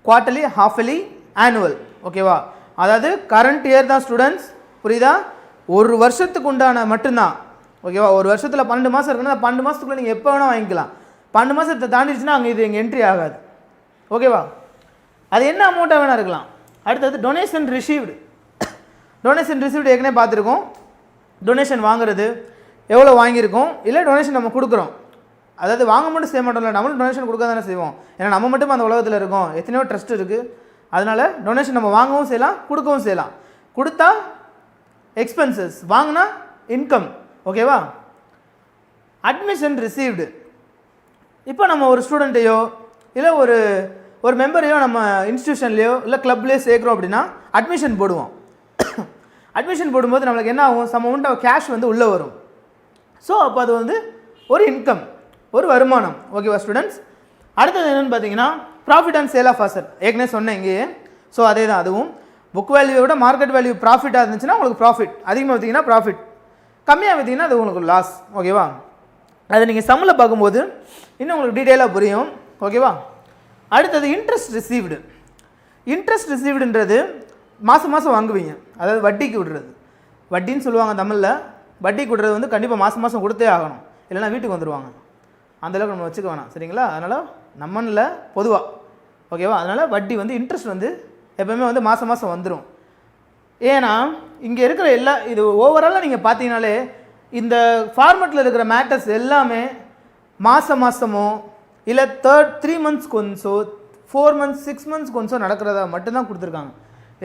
குவார்ட்டர்லி, ஹாஃபலி, ஆனுவல், ஓகேவா? அதாவது கரண்ட் இயர் தான் ஸ்டூடெண்ட்ஸ், புரியுதா? ஒரு வருஷத்துக்கு உண்டான மட்டும்தான், ஓகேவா? ஒரு வருஷத்தில் 12 மாதம் இருக்குன்னா 12 மாதத்துக்குள்ளே நீங்கள் எப்போ வேணால் வாங்கிக்கலாம். 12 மாதத்தை தாண்டிடுச்சுன்னா அங்கே இது எங்கள் என்ட்ரி ஆகாது, ஓகேவா? அது என்ன அமௌண்ட்டாக வேணால் இருக்கலாம். அடுத்தது டொனேஷன் ரிசீவ்டு. ஏற்கனவே பார்த்துருக்கோம். டொனேஷன் வாங்குறது எவ்வளோ வாங்கியிருக்கோம், இல்லை டொனேஷன் நம்ம கொடுக்குறோம். அதாவது வாங்க மட்டும் செய்ய மாட்டோம்ல, நம்மளும் டொனேஷன் கொடுக்க தானே செய்வோம். ஏன்னா நம்ம மட்டும் அந்த உலகத்தில் இருக்கோம், எத்தனையோ ட்ரஸ்ட் இருக்குது. அதனால் டொனேஷன் நம்ம வாங்கவும் செய்யலாம், கொடுக்கவும் செய்யலாம். கொடுத்தா எக்ஸ்பென்சஸ், வாங்கினா இன்கம், ஓகேவா? Admission received. இப்போ நம்ம ஒரு ஸ்டூடெண்ட்டையோ இல்லை ஒரு மெம்பரையோ நம்ம இன்ஸ்டியூஷன்லேயோ இல்லை கிளப்லேயோ சேர்க்குறோம் அப்படின்னா அட்மிஷன் போடுவோம். அட்மிஷன் போடும்போது நம்மளுக்கு என்ன ஆகும்? சம் அமௌண்ட் கேஷ் வந்து உள்ளே வரும். ஸோ அப்போ அது வந்து ஒரு இன்கம், ஒரு வருமானம், ஓகேவா ஸ்டூடெண்ட்ஸ்? அடுத்தது என்னென்னு பார்த்தீங்கன்னா profit and sale of asset. ஏற்கனவே சொன்னேன் இங்கேயே. ஸோ அதே தான், அதுவும் புக் வேல்யூவை விட மார்க்கெட் வேல்யூ ப்ராஃபிட்டாக இருந்துச்சுன்னா உங்களுக்கு ப்ராஃபிட், அதிகமாக விற்றீங்கன்னா ப்ராஃபிட், கம்மியாக விற்றீங்கன்னா அது உங்களுக்கு லாஸ், ஓகேவா? அதை நீங்கள் சம்மில் பார்க்கும்போது இன்னும் உங்களுக்கு டீட்டெயிலாக புரியும், ஓகேவா? அடுத்தது இன்ட்ரெஸ்ட் ரிசீவ்டுன்றது மாதம் வாங்குவீங்க, அதாவது வட்டிக்கு விடுறது. வட்டின்னு சொல்லுவாங்க தமிழில். வட்டிக்கு விடுறது வந்து கண்டிப்பாக மாதம் கொடுத்தே ஆகணும், இல்லைனா வீட்டுக்கு வந்துடுவாங்க. அந்தளவுக்கு நம்ம வச்சுக்க வேணாம், சரிங்களா? அதனால் நம்மனில் பொதுவாக, ஓகேவா? அதனால் வட்டி வந்து இன்ட்ரெஸ்ட் வந்து எப்போவுமே வந்து மாதம் வந்துடும். ஏன்னா இங்கே இருக்கிற இது ஓவராலாக நீங்கள் பார்த்தீங்கனாலே இந்த ஃபார்மெட்டில் இருக்கிற மேட்டர்ஸ் எல்லாமே மாதமோ இல்லை 3 மந்த்ஸ்க்கு ஒன்ஸோ 4 மந்த்ஸ் 6 மந்த்ஸ்க்கு ஒன்ஸோ நடக்கிறதா மட்டும்தான் கொடுத்துருக்காங்க.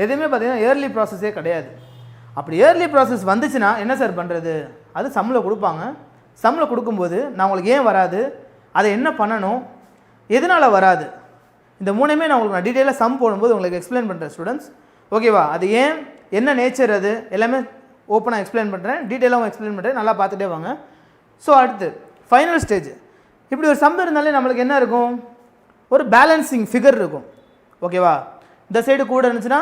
எதுவுமே பார்த்தீங்கன்னா இயர்லி ப்ராசஸே கிடையாது. அப்படி இயர்லி ப்ராசஸ் வந்துச்சுன்னா என்ன சார் பண்ணுறது? அது சம்மில் கொடுப்பாங்க. சம்மில் கொடுக்கும்போது நான் உங்களுக்கு ஏன் வராது, அதை என்ன பண்ணணும், எதனால் வராது, இந்த மூணுமே நான் உங்களுக்கு டீட்டெயிலாக சம் போடும்போது உங்களுக்கு எக்ஸ்பிளைன் பண்ணுறேன் ஸ்டூடெண்ட்ஸ், ஓகேவா? அது ஏன், என்ன நேச்சர், அது எல்லாமே ஓப்பனாக எக்ஸ்பிளைன் பண்ணுறேன், டீட்டெயிலாகவும் எக்ஸ்பிளைன் பண்ணுறேன், நல்லா பார்த்துட்டே வாங்க. ஸோ அடுத்து ஃபைனல் ஸ்டேஜ். இப்படி ஒரு சம் இருந்தாலே நம்மளுக்கு என்ன இருக்கும்? ஒரு பேலன்சிங் ஃபிகர் இருக்கும், ஓகேவா? இந்த சைடு கூட இருந்துச்சுன்னா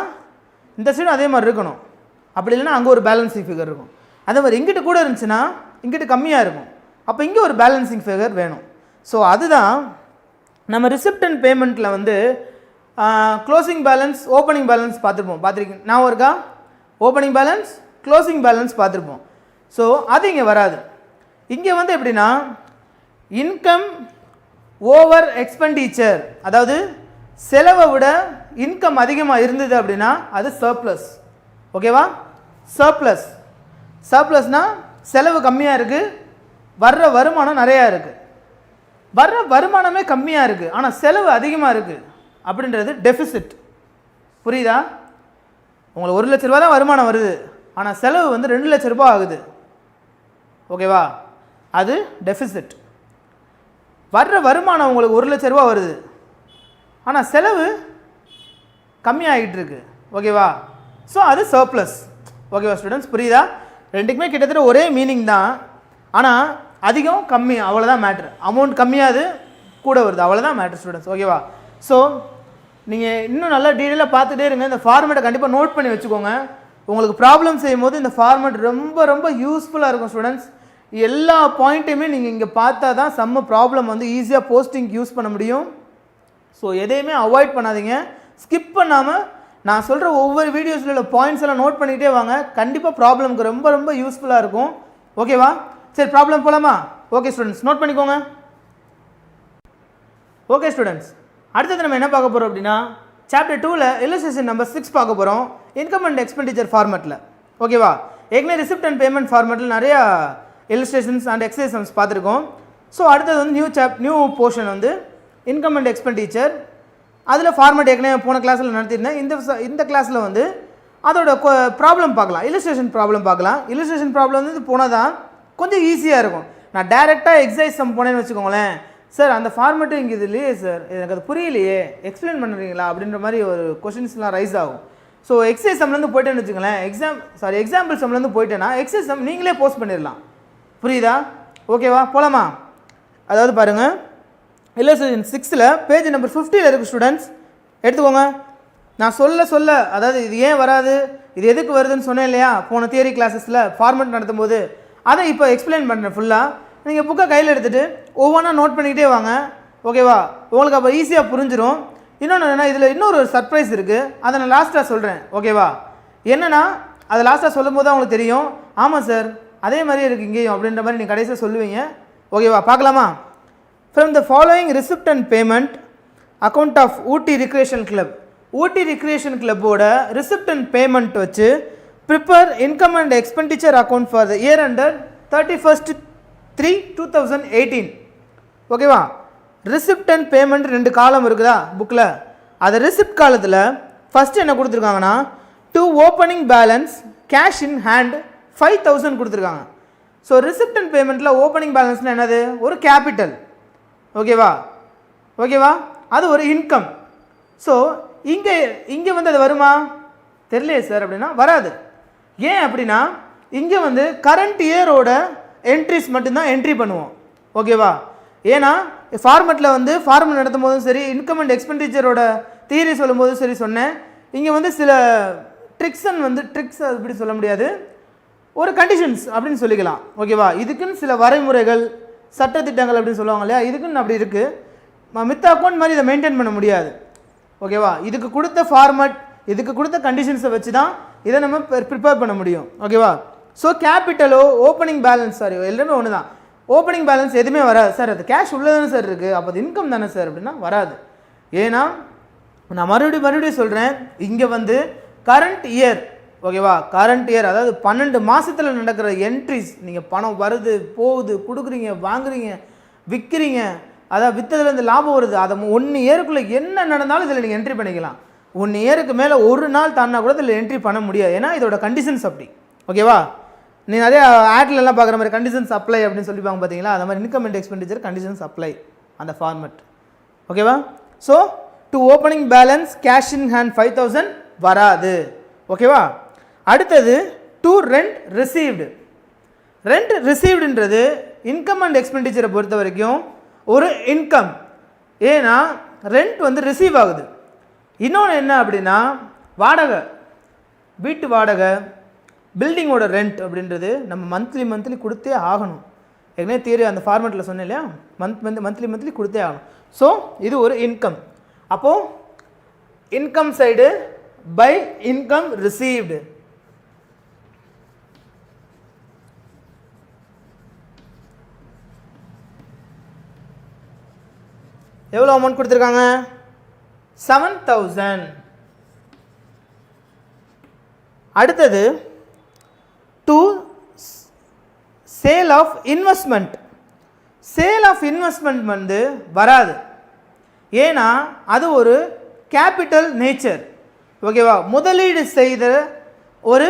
இந்த சைடும் அதே மாதிரி இருக்கணும். அப்படி இல்லைன்னா அங்கே ஒரு பேலன்சிங் ஃபிகர் இருக்கும். அதே மாதிரி இங்கிட்டு கூட இருந்துச்சுன்னா இங்கிட்டு கம்மியாக இருக்கும். அப்போ இங்கே ஒரு பேலன்சிங் ஃபிகர் வேணும். ஸோ அதுதான் நம்ம ரிசிப்ட் அண்ட் பேமெண்ட்டில் வந்து க்ளோசிங் பேலன்ஸ், ஓப்பனிங் பேலன்ஸ் பார்த்துருக்கீங்க. நான் ஒருக்கா ஓப்பனிங் பேலன்ஸ், க்ளோசிங் பேலன்ஸ் பார்த்துருப்போம். ஸோ அது இங்கே வராது. இங்கே வந்து எப்படின்னா இன்கம் ஓவர் எக்ஸ்பெண்டிச்சர், அதாவது செலவை விட இன்கம் அதிகமாக இருந்தது அப்படின்னா அது சர்ப்ளஸ், ஓகேவா? சர்ப்ளஸ்னால் செலவு கம்மியாக இருக்குது, வர்ற வருமானம் நிறையா இருக்குது. வர்ற வருமானமே கம்மியாக இருக்குது ஆனால் செலவு அதிகமாக இருக்குது அப்படின்றது டெஃபிசிட். புரியுதா? உங்களுக்கு 1 லட்ச ரூபா தான் வருமானம் வருது ஆனால் செலவு வந்து 2 லட்ச ரூபா ஆகுது, ஓகேவா? அது டெஃபிசிட். வர்ற வருமானம் உங்களுக்கு 1 லட்ச ரூபா வருது, ஆனால் செலவு கம்மியாகிட்டு இருக்கு. ஓகேவா? ஸோ அது சர்ப்ளஸ். ஓகேவா ஸ்டூடெண்ட்ஸ், புரியுதா? ரெண்டுக்குமே கிட்டத்தட்ட ஒரே மீனிங் தான், ஆனால் அதிகம் கம்மி அவ்வளோதான் மேட்ரு. அமௌண்ட் கம்மியாது கூட வருது அவ்வளோதான் மேட்ரு ஸ்டூடெண்ட்ஸ். ஓகேவா? ஸோ நீங்கள் இன்னும் நல்லா டீட்டெயிலாக பார்த்துட்டே இருங்க. இந்த ஃபார்மேட்டை கண்டிப்பாக நோட் பண்ணி வச்சுக்கோங்க. உங்களுக்கு ப்ராப்ளம் செய்யும் போது இந்த ஃபார்மேட் ரொம்ப ரொம்ப யூஸ்ஃபுல்லாக இருக்கும் ஸ்டூடெண்ட்ஸ். எல்லா பாயிண்ட்டையுமே நீங்கள் இங்கே பார்த்தா தான் செம்ம ப்ராப்ளம் வந்து ஈஸியாக போஸ்டிங் யூஸ் பண்ண முடியும். ஸோ எதையுமே அவாய்ட் பண்ணாதீங்க, ஸ்கிப் பண்ணாமல் நான் சொல்கிற ஒவ்வொரு வீடியோஸில் உள்ள பாயிண்ட்ஸ் எல்லாம் நோட் பண்ணிகிட்டே வாங்க. கண்டிப்பாக ப்ராப்ளம்க்கு ரொம்ப ரொம்ப யூஸ்ஃபுல்லாக இருக்கும். ஓகேவா? சரி, ப்ராப்ளம் போகலாமா? ஓகே ஸ்டூடெண்ட்ஸ், நோட் பண்ணிக்கோங்க. ஓகே ஸ்டூடெண்ட்ஸ், அடுத்தது நம்ம என்ன பார்க்க போகிறோம் அப்படின்னா சாப்டர் 2ல் இல்லஸ்ட்ரேஷன் நம்பர் 6 பார்க்க போகிறோம், இன்கம் அண்ட் எக்ஸ்பெண்டிச்சர் ஃபார்மேட்டில். ஓகேவா? ஏற்கனவே ரிசிப்ட் அண்ட் பேமெண்ட் ஃபார்மேட்டில் நிறையா இல்லஸ்ட்ரேஷன்ஸ் அண்ட் எக்ஸசைஸ் பார்த்துருக்கோம். ஸோ அடுத்தது வந்து நியூ போர்ஷன் வந்து இன்கம் அண்ட் எக்ஸ்பெண்டிச்சர். அதில் ஃபார்மேட் ஏற்கனவே போன கிளாஸில் நடத்தியிருந்தேன். இந்த கிளாஸில் வந்து அதோட ப்ராப்ளம் பார்க்கலாம், இல்லஸ்ட்ரேஷன் ப்ராப்ளம் பார்க்கலாம். இல்லஸ்ட்ரேஷன் ப்ராப்ளம் வந்து போனால் தான் கொஞ்சம் ஈஸியாக இருக்கும். நான் டேரெக்டாக எக்ஸசைஸ் சம் போனேன்னு வச்சுக்கோங்களேன், சார் அந்த ஃபார்மேட்டு இங்கே இது இல்லையே சார், எனக்கு அது புரியலையே, எக்ஸ்பிளைன் பண்ணுறீங்களா அப்படின்ற மாதிரி ஒரு கொஷின்ஸ்லாம் ரைஸ் ஆகும். ஸோ எக்ஸசைஸ் சம்லேருந்து போயிட்டேன்னு வச்சுக்கோங்களேன், எக்ஸாம்பிள் சம்லேருந்து போயிட்டேன்னா எக்ஸசைஸ் சம் நீங்களே போஸ்ட் பண்ணிடலாம். புரியுதா? ஓகேவா? போகலாமா? அதாவது பாருங்கள், இல்லஸ்ட்ரேஷன் 6ல் பேஜ் நம்பர் 50 இருக்குது ஸ்டூடெண்ட்ஸ், எடுத்துக்கோங்க. நான் சொல்ல அதாவது இது ஏன் வராது, இது எதுக்கு வருதுன்னு சொன்னேன் இல்லையா போன தியரி கிளாஸஸில் ஃபார்மேட் நடத்தும் போது, அதை இப்போ எக்ஸ்பிளைன் பண்ணுறேன் ஃபுல்லாக. நீங்கள் புக்கை கையில் எடுத்துகிட்டு ஒவ்வொன்றா நோட் பண்ணிக்கிட்டே வாங்க. ஓகேவா? உங்களுக்கு அப்போ ஈஸியாக புரிஞ்சிடும். இன்னொன்று என்னென்னா, இதில் இன்னொரு சர்ப்ரைஸ் இருக்குது, அதை நான் லாஸ்ட்டாக சொல்கிறேன். ஓகேவா? என்னென்னா, அதை லாஸ்ட்டாக சொல்லும் போது தான் உங்களுக்கு தெரியும், ஆமாம் சார் அதே மாதிரியே இருக்குது இங்கேயும் அப்படின்ற மாதிரி நீங்கள் கடைசியாக சொல்லுவீங்க. ஓகேவா? பார்க்கலாமா? From the following receipt and payment account of Ooty recreation club. Ooty recreation கிளப்போட ரிசிப்ட் அண்ட் பேமெண்ட் வச்சு prepare income and expenditure account for the year under 31/3/2018. ஓகேவா? ரிசிப்ட் அண்ட் பேமெண்ட் 2 காலம் இருக்குதா புக்கில். அது ரிசிப்ட் காலத்தில் ஃபஸ்ட்டு என்ன கொடுத்துருக்காங்கன்னா, to opening balance cash in hand 5,000 கொடுத்துருக்காங்க. ஸோ ரிசிப்ட் அண்ட் பேமெண்ட்டில் ஓப்பனிங் பேலன்ஸ்னால் என்னது? ஒரு கேபிட்டல். ஓகேவா? அது ஒரு இன்கம். ஸோ இங்கே வந்து அது வருமா? தெரியலையே சார் அப்படின்னா வராது. ஏன் அப்படின்னா இங்கே வந்து கரண்ட் இயரோட என்ட்ரிஸ் மட்டும்தான் என்ட்ரி பண்ணுவோம். ஓகேவா? ஏன்னா ஃபார்மெட்டில் வந்து ஃபார்மெட் நடத்தும் போதும் சரி, இன்கம் அண்ட் எக்ஸ்பெண்டிச்சரோட தியரி சொல்லும் போதும் சரி சொன்னேன், இங்கே வந்து சில ட்ரிக்ஸ் அது இப்படி சொல்ல முடியாது, ஒரு கண்டிஷன்ஸ் அப்படின்னு சொல்லிக்கலாம். ஓகேவா? இதுக்குன்னு சில வரைமுறைகள் சட்டத்திட்டங்கள் அப்படின்னு சொல்லுவாங்க இல்லையா, இதுக்குன்னு அப்படி இருக்குது. மித்த அக்கௌண்ட் மாதிரி இதை மெயின்டைன் பண்ண முடியாது. ஓகேவா? இதுக்கு கொடுத்த ஃபார்மட், இதுக்கு கொடுத்த கண்டிஷன்ஸை வச்சு தான் இதை நம்ம ப்ரிப்பேர் பண்ண முடியும். ஓகேவா? ஸோ கேபிட்டலோ ஓப்பனிங் பேலன்ஸ் எல்லாமே ஒன்று தான். ஓப்பனிங் பேலன்ஸ் எதுவுமே வராது சார், அது கேஷ் உள்ளே தானே சார் இருக்குது, அப்போ அது இன்கம் தானே சார் அப்படின்னா வராது. ஏன்னா நான் மறுபடியும் சொல்கிறேன், இங்கே வந்து கரண்ட் இயர். ஓகேவா? கரண்ட் இயர் அதாவது 12 மாதத்தில் நடக்கிற என்ட்ரிஸ், நீங்கள் பணம் வருது போகுது, கொடுக்குறீங்க, வாங்குறீங்க, விற்கிறீங்க, அதாவது விற்றதுலேருந்து லாபம் வருது, அதை 1 இயருக்குள்ளே என்ன நடந்தாலும் இதில் நீங்கள் என்ட்ரி பண்ணிக்கலாம். 1 இயருக்கு மேலே ஒரு நாள் தாண்டினா கூட இதில் என்ட்ரி பண்ண முடியாது. ஏன்னா இதோட கண்டிஷன்ஸ் அப்படி. ஓகேவா? நீ நிறைய ஆட்லெலாம் பார்க்குற மாதிரி கண்டிஷன்ஸ் அப்ளை அப்படின்னு சொல்லிப்பாங்க பார்த்தீங்களா, அந்த மாதிரி income and expenditure conditions apply அந்த ஃபார்மெட். ஓகேவா? So to opening balance cash in hand 5,000 வராது. ஓகேவா? அடுத்தது டு ரெண்ட் ரிசீவ்டு. ரெண்ட் ரிசீவ்டுன்றது இன்கம் அண்ட் எக்ஸ்பெண்டிச்சரை பொறுத்த வரைக்கும் ஒரு இன்கம். ஏன்னா ரெண்ட் வந்து ரிசீவ் ஆகுது. இன்னொன்று என்ன அப்படின்னா வாடகை, வீட்டு வாடகை, பில்டிங்கோட ரெண்ட் அப்படின்றது நம்ம மந்த்லி கொடுத்தே ஆகணும். ஏற்கனவே தியரி அந்த ஃபார்மேட்டில் சொன்னேன் இல்லையா, மந்த்லி கொடுத்தே ஆகணும். ஸோ இது ஒரு இன்கம். அப்போது income side by income received. எவ்வளோ அமௌண்ட் கொடுத்துருக்காங்க? 7,000. அடுத்தது to sale of investment. Sale of investment வந்து வராது. ஏன்னா அது ஒரு கேபிட்டல் நேச்சர். ஓகேவா? முதலீடு செய்த ஒரு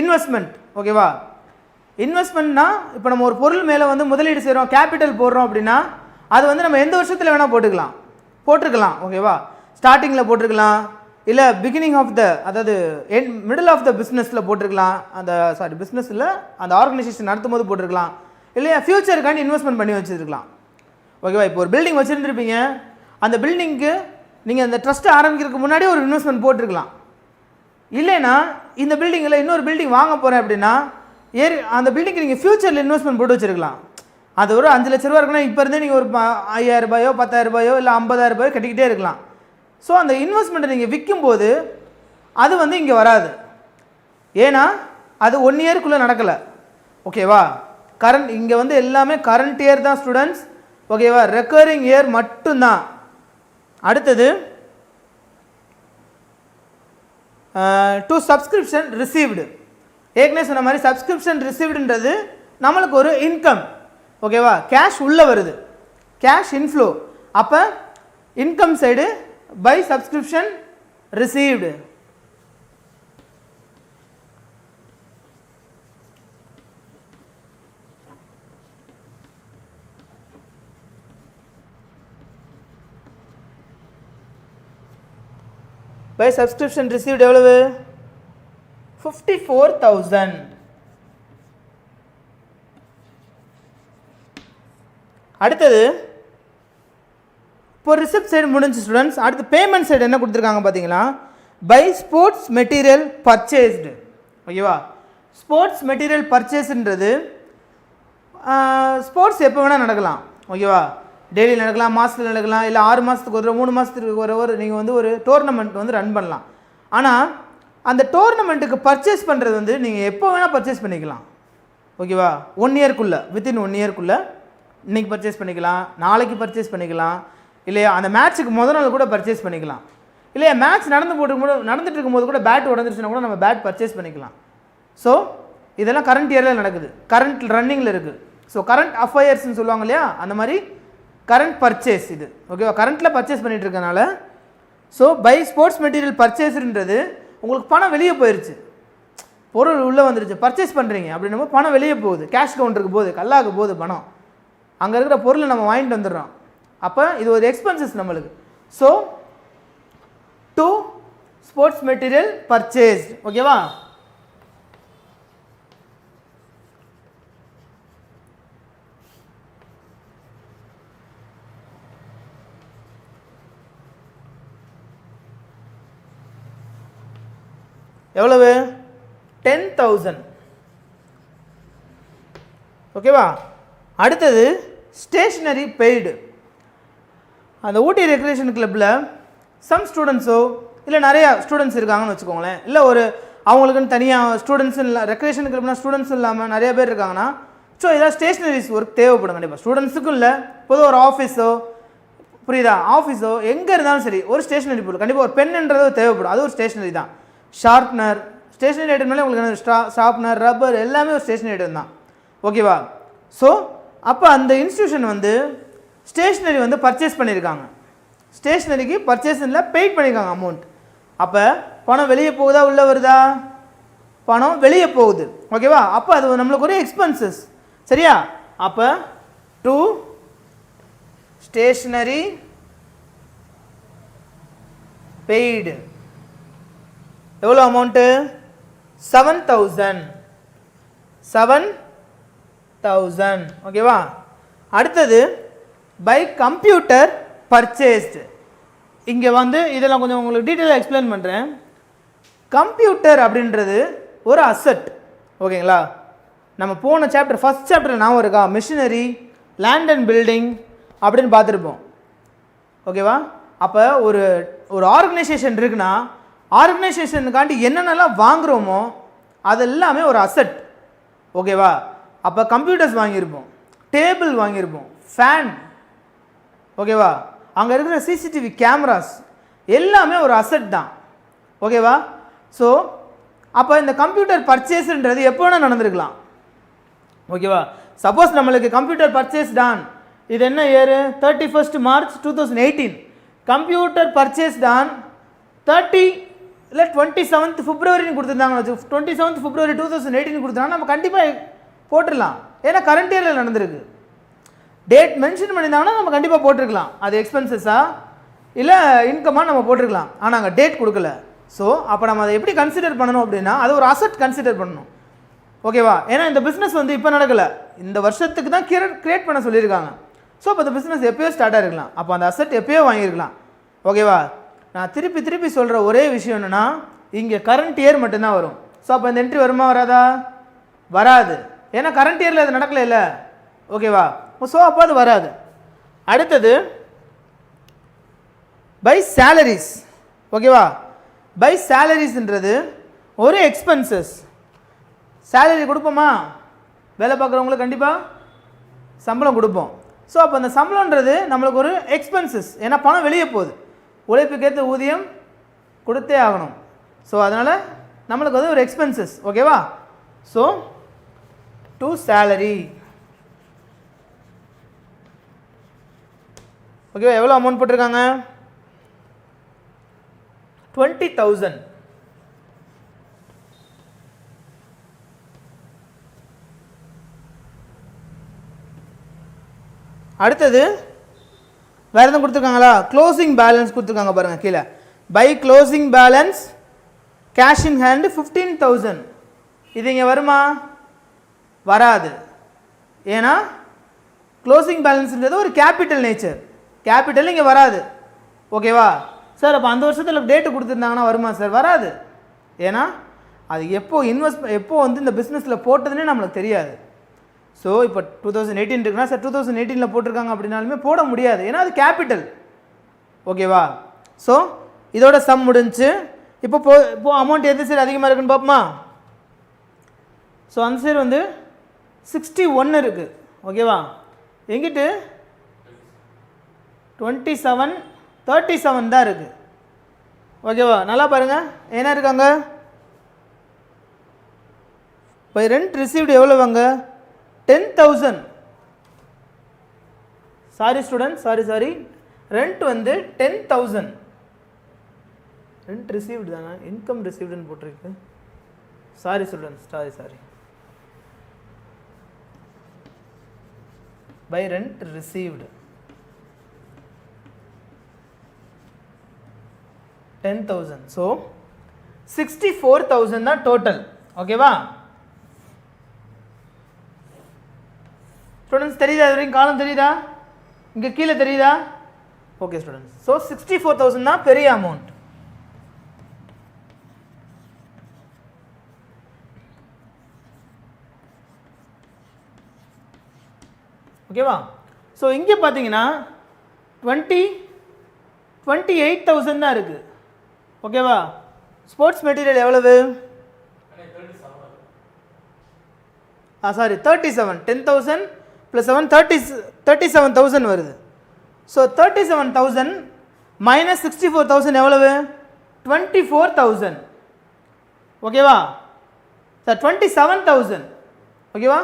இன்வெஸ்ட்மெண்ட். ஓகேவா? இன்வெஸ்ட்மெண்ட்னா இப்போ நம்ம ஒரு பொருள் மேலே வந்து முதலீடு செய்கிறோம், கேபிட்டல் போடுறோம் அப்படின்னா அது வந்து நம்ம எந்த வருஷத்தில் வேணால் போட்டிருக்கலாம் ஓகேவா. ஸ்டார்டிங்கில் போட்டிருக்கலாம், இல்லை பிகினிங் ஆஃப் த அதாவது மிடில் ஆஃப் த பிஸ்னஸில் போட்டிருக்கலாம், அந்த பிஸ்னஸில் அந்த ஆர்கனைசேஷன் நடத்தும் போது போட்டிருக்கலாம், இல்லையா ஃப்யூச்சருக்காண்டி இன்வெஸ்ட்மெண்ட் பண்ணி வச்சுருக்கலாம் ஓகேவா. இப்போ ஒரு பில்டிங் வச்சுருந்துருப்பீங்க, அந்த பில்டிங்க்கு நீங்கள் அந்த ட்ரஸ்ட்டை ஆரம்பிக்கிறதுக்கு முன்னாடியே ஒரு இன்வெஸ்ட்மெண்ட் போட்டிருக்கலாம். இல்லைன்னா இந்த பில்டிங்கில் இன்னொரு பில்டிங் வாங்க போகிறேன் அப்படின்னா அந்த பில்டிங்க்கு நீங்கள் ஃப்யூச்சரில் இன்வெஸ்ட்மெண்ட் போட்டு வச்சுருக்கலாம். அது ஒரு 5 லட்ச ரூபா இருக்குன்னா இப்போ இருந்தே நீங்கள் ஒரு 5000 ரூபாயோ 10,000 ரூபாயோ இல்லை 50,000 ரூபாயோ கட்டிக்கிட்டே இருக்கலாம். ஸோ அந்த இன்வெஸ்ட்மெண்ட்டை நீங்கள் விற்கும்போது அது வந்து இங்கே வராது, ஏன்னா அது 1 இயருக்குள்ளே நடக்கலை ஓகேவா. இங்கே வந்து எல்லாமே கரண்ட் இயர் தான் ஸ்டூடெண்ட்ஸ் ஓகேவா, ரெக்கரிங் இயர் மட்டும்தான். அடுத்தது டு சப்ஸ்கிரிப்ஷன் ரிசீவ்டு. ஏற்கனவே சொன்ன மாதிரி சப்ஸ்கிரிப்ஷன் ரிசீவ்டுன்றது நம்மளுக்கு ஒரு இன்கம் ஓகேவா, கேஷ் உள்ளே வருது, கேஷ் இன்ஃப்ளோ. அப்போ income side by subscription received. By subscription received எவ்வளவு? 54,000. அடுத்தது இப்போ ரிசிப்ட் சைடு முடிஞ்சு ஸ்டூடெண்ட்ஸ். அடுத்து பேமெண்ட் சைடு என்ன கொடுத்துருக்காங்க பார்த்தீங்களா, பை ஸ்போர்ட்ஸ் மெட்டீரியல் பர்ச்சேஸ்டு ஓகேவா. ஸ்போர்ட்ஸ் மெட்டீரியல் பர்ச்சேஸ்ன்றது ஸ்போர்ட்ஸ் எப்போ வேணால் நடக்கலாம் ஓகேவா, டெய்லி நடக்கலாம், மாதத்தில் நடக்கலாம், இல்லை 6 மாதத்துக்கு ஒரு 3 மாதத்துக்கு ஒரு நீங்கள் வந்து ஒரு டோர்னமெண்ட் வந்து ரன் பண்ணலாம். ஆனால் அந்த டோர்னமெண்ட்டுக்கு பர்ச்சேஸ் பண்ணுறது வந்து நீங்கள் எப்போ வேணால் பர்ச்சேஸ் பண்ணிக்கலாம் ஓகேவா. 1 இயர்க்குள்ளே, வித்தின் 1 இயர்க்குள்ளே இன்றைக்கி பர்ச்சேஸ் பண்ணிக்கலாம், நாளைக்கு பர்ச்சேஸ் பண்ணிக்கலாம், இல்லையா அந்த மேட்ச்சுக்கு முதல் நாள் கூட பர்ச்சேஸ் பண்ணிக்கலாம், இல்லையா மேட்ச் நடந்துட்டு இருக்கும்போது கூட பேட் உடஞ்சிருச்சுன்னா கூட நம்ம பேட் பர்ச்சேஸ் பண்ணிக்கலாம். ஸோ இதெல்லாம் கரண்ட் இயரில் நடக்குது, கரண்ட் ரன்னிங்கில் இருக்குது. ஸோ கரண்ட் அஃபயர்ஸ்ன்னு சொல்லுவாங்க இல்லையா, அந்த மாதிரி கரண்ட் பர்ச்சேஸ் இது ஓகேவா, கரண்ட்டில் பர்ச்சேஸ் பண்ணிகிட்டு இருக்கனால. ஸோ பை ஸ்போர்ட்ஸ் மெட்டீரியல் பர்ச்சேஸ்ன்றது உங்களுக்கு பணம் வெளியே போயிடுச்சு, பொருள் உள்ளே வந்துருச்சு, பர்ச்சேஸ் பண்ணுறீங்க அப்படின்னும் பணம் வெளியே போகுது, கேஷ் கவுண்டருக்கு போகுது, கல்லாக போகுது பணம், அங்கே இருக்கிற பொருளை நம்ம வாங்கிட்டு வந்துடுறோம். அப்போ இது ஒரு எக்ஸ்பென்சஸ் நம்மளுக்கு. So to sports material purchased ஓகேவா. எவ்வளவு? 10,000 ஓகேவா. அடுத்தது ஸ்டேஷ்னரி பெய்டு. அந்த ஊட்டி ரெக்ரியேஷன் கிளப்பில் சம் ஸ்டூடெண்ட்ஸோ இல்லை நிறையா ஸ்டூடெண்ட்ஸ் இருக்காங்கன்னு வச்சுக்கோங்களேன், இல்லை ஒரு அவங்களுக்குன்னு தனியாக ஸ்டூடெண்ட்ஸ் இல்லை, ரெக்ரியேஷன் கிளப்னா ஸ்டூடெண்ட்ஸ் இல்லாமல் நிறைய பேர் இருக்காங்கன்னா, ஸோ ஏதாவது ஸ்டேஷ்னரிஸ் ஒர்க் தேவைப்படும் கண்டிப்பாக. ஸ்டூடெண்ட்ஸுக்கும் இல்லை, பொதுவாக ஒரு ஆஃபீஸோ புரியுதா, ஆஃபீஸோ எங்கே இருந்தாலும் சரி ஒரு ஸ்டேஷ்னரி பொருள் கண்டிப்பாக ஒரு பென்ன்றது தேவைப்படும், அது ஒரு ஸ்டேஷ்னரி தான். ஷார்ப்னர், ஸ்டேஷ்னரி ஐட்டம்னாலே உங்களுக்கு ஷார்ப்னர், ரப்பர் எல்லாமே ஒரு ஸ்டேஷ்னரி ஐட்டம் தான் ஓகேவா. ஸோ அப்போ அந்த இன்ஸ்டியூஷன் வந்து ஸ்டேஷ்னரி வந்து பர்ச்சேஸ் பண்ணியிருக்காங்க, ஸ்டேஷ்னரிக்கு பர்ச்சேஸில் பெய்ட் பண்ணியிருக்காங்க அமௌண்ட். அப்போ பணம் வெளியே போகுதா உள்ளே வருதா? பணம் வெளியே போகுது ஓகேவா. அப்போ அது நம்மளுக்கு ஒரு எக்ஸ்பென்சஸ் சரியா. அப்போ டு ஸ்டேஷ்னரி பெய்டு எவ்வளோ அமௌண்ட்டு? 7,000 ஓகேவா. அடுத்தது பை கம்ப்யூட்டர் பர்ச்சேஸ்டு. இங்கே வந்து இதெல்லாம் கொஞ்சம் உங்களுக்கு டீட்டெயிலாக எக்ஸ்பிளைன் பண்ணுறேன். கம்ப்யூட்டர் அப்படின்றது ஒரு அசட் ஓகேங்களா. நம்ம போன சாப்டர் ஃபஸ்ட் சாப்டர் ஞாபகம் இருக்கா, மிஷினரி, லேண்ட் அண்ட் பில்டிங் அப்படின்னு பார்த்துருப்போம் ஓகேவா. அப்போ ஒரு ஆர்கனைசேஷன் இருக்குன்னா ஆர்கனைசேஷனுக்காண்டி என்னென்னலாம் வாங்குகிறோமோ அதெல்லாமே ஒரு அசட் ஓகேவா. அப்போ கம்ப்யூட்டர்ஸ் வாங்கியிருப்போம், டேபிள் வாங்கியிருப்போம், ஃபேன் ஓகேவா, அங்கே இருக்கிற சிசிடிவி கேமராஸ் எல்லாமே ஒரு அசட் தான் ஓகேவா. ஸோ அப்போ இந்த கம்ப்யூட்டர் பர்ச்சேஸ்ன்றது எப்போ வேணால் நடந்திருக்கலாம் ஓகேவா. சப்போஸ் நம்மளுக்கு கம்ப்யூட்டர் பர்ச்சேஸ் டான், இது என்ன year? 31 March 2018. Computer purchase done 30 இல்லை 27 பிப்ரவரின்னு கொடுத்துருந்தாங்க, 27 பிப்ரவரி 2018 கொடுத்துருந்தாங்க, நம்ம கண்டிப்பாக போட்டுடலாம், ஏன்னா கரண்ட் இயரில் நடந்திருக்கு. டேட் மென்ஷன் பண்ணியிருந்தாங்கன்னா நம்ம கண்டிப்பாக போட்டிருக்கலாம், அது எக்ஸ்பென்சஸா இல்லை இன்கமாக நம்ம போட்டிருக்கலாம். ஆனால் அங்கே டேட் கொடுக்கல. ஸோ அப்போ நம்ம அதை எப்படி கன்சிடர் பண்ணணும் அப்படின்னா அது ஒரு அசட் கன்சிடர் பண்ணணும். ஓகேவா? ஏன்னா இந்த பிஸ்னஸ் வந்து இப்போ நடக்கலை, இந்த வருஷத்துக்கு தான் கிரியேட் பண்ண சொல்லியிருக்காங்க. ஸோ அப்போ இந்த பிஸ்னஸ் எப்போயோ ஸ்டார்ட் ஆகிருக்கலாம், அப்போ அந்த அசட் எப்போயோ வாங்கியிருக்கலாம். ஓகேவா? நான் திருப்பி திருப்பி சொல்கிற ஒரே விஷயம் என்னென்னா இங்கே கரண்ட் இயர் மட்டும்தான் வரும். ஸோ அப்போ இந்த என்ட்ரி வருமா வராதா? வராது. ஏன்னா கரண்ட் இயரில் அது நடக்கல இல்லை. ஓகேவா? ஸோ அப்போ அது வராது. அடுத்தது பை சேலரிஸ். ஓகேவா? பை சேலரிஸ்ன்றது ஒரு எக்ஸ்பென்சஸ். சேலரி கொடுப்போமா? வேலை பார்க்குறவங்களுக்கு கண்டிப்பாக சம்பளம் கொடுப்போம். ஸோ அப்போ அந்த சம்பளன்றது நம்மளுக்கு ஒரு எக்ஸ்பென்சஸ். ஏன்னா பணம் வெளியே போகுது, உழைப்புக்கேற்ற ஊதியம் கொடுத்தே ஆகணும். ஸோ அதனால் நம்மளுக்கு வந்து ஒரு எக்ஸ்பென்சஸ். ஓகேவா? So to salary. ஓகேவா? எவ்வளோ அமௌண்ட் போட்டிருக்காங்க? 20,000. அடுத்தது வேறு எதுவும் கொடுத்துருக்காங்களா? க்ளோசிங் பேலன்ஸ் கொடுத்துருக்காங்க பாருங்கள் கீழே. By closing balance cash in hand 15,000. இது இங்கே வருமா? வராது. ஏன்னா க்ளோசிங் பேலன்ஸ்ன்றது ஒரு கேபிட்டல் நேச்சர், கேபிட்டல் இங்கே வராது. ஓகேவா சார்? அப்போ அந்த வருஷத்தில் டேட்டு கொடுத்துருந்தாங்கன்னா வருமா சார்? வராது. ஏன்னா அது எப்போ வந்து இந்த பிஸ்னஸில் போட்டதுன்னே நம்மளுக்கு தெரியாது. ஸோ இப்போ 2018 இருக்குன்னா சார் 2018 போட்டிருக்காங்க அப்படின்னாலுமே போட முடியாது, ஏன்னா அது கேபிட்டல். ஓகேவா? ஸோ இதோட சம் முடிஞ்சு. இப்போ அமௌண்ட் எது சைடு அதிகமாக இருக்குன்னு பார்ப்போமா? ஸோ அந்த சைடு வந்து 61 இருக்குது. ஓகேவா? எங்கிட்டு 27 37 தான் இருக்குது. ஓகேவா? நல்லா பாருங்கள் என்ன இருக்காங்க. பை ரெண்ட் ரிசீவ்டு எவ்வளோ வாங்க? 10,000. சாரி ஸ்டூடெண்ட், சாரி ரெண்ட் வந்து 10,000. ரெண்ட் ரிசீவ்டு தானே, இன்கம் ரிசீவ்டுன்னு போட்டிருக்கு. Sorry students, sorry. By rent received 10,000. So 64,000 தான் டோட்டல். ஓகேவா ஸ்டூடெண்ட்ஸ்? தெரியுதா? இது வரைக்கும் காலம் தெரியுதா? இங்கே கீழே தெரியுதா? Okay students. ஸோ 64,000 தான் பெரிய அமௌண்ட். ஓகேவா? ஸோ இங்கே பார்த்தீங்கன்னா 28,000 தான் இருக்குது. ஓகேவா? ஸ்போர்ட்ஸ் மெட்டீரியல் எவ்வளவு? 37. 10,000 + 7 37,000 வருது. ஸோ 37,000 மைனஸ் 64,000 எவ்வளவு? 24,000. ஓகேவா சார்? 27,000. ஓகேவா?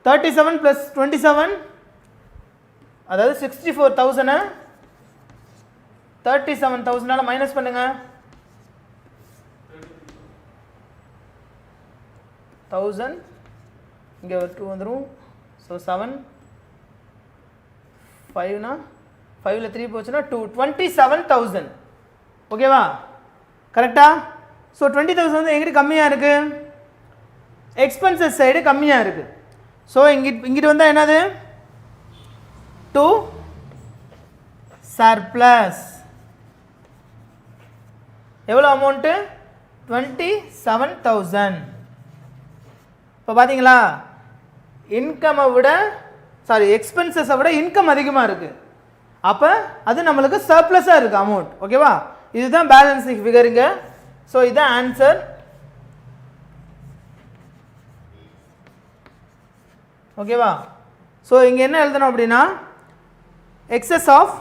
37 + 27 அதாவது 64,000 37,000 மைனஸ் பண்ணுங்க. 1000 இங்கே ஒரு 2 வந்துடும். ஸோ 7 5னா 5ல் 3 போச்சுன்னா 2 27,000. ஓகேவா? கரெக்டா? ஸோ 20,000 வந்து எங்கிட்ட கம்மியாக இருக்குது, எக்ஸ்பென்சஸ் சைடு கம்மியாக இருக்குது. ஸோ இங்கிட்டு வந்தால் என்னது? To surplus. எவ்வளோ அமௌண்ட்டு? 27,000. இப்போ பார்த்தீங்களா இன்கம்மை விட எக்ஸ்பென்சஸை விட இன்கம் அதிகமாக இருக்குது. அப்போ அது நம்மளுக்கு சர்ப்ளஸாக இருக்குது அமௌண்ட். ஓகேவா? இதுதான் பேலன்சிங் ஃபிகருங்க. ஸோ இதுதான் ஆன்சர். ஓகேவா? ஸோ இங்கே என்ன எழுதணும் அப்படின்னா excess of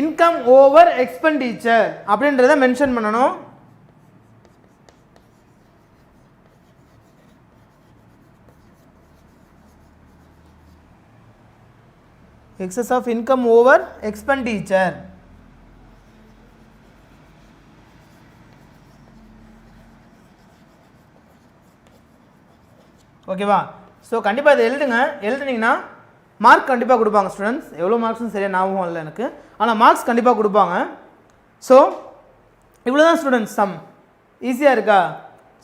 income over expenditure அப்படின்றத மென்ஷன் பண்ணணும். excess of income over expenditure. ஓகேவா? ஸோ கண்டிப்பாக இதை எழுதுனீங்கன்னா மார்க் கண்டிப்பாக கொடுப்பாங்க ஸ்டூடெண்ட்ஸ். எவ்வளோ மார்க்ஸ்னு சரியாக ஞாபகம் இல்லை எனக்கு, ஆனால் மார்க்ஸ் கண்டிப்பாக கொடுப்பாங்க. ஸோ இவ்வளோ தான் ஸ்டூடெண்ட்ஸ் சம். ஈஸியாக இருக்கா?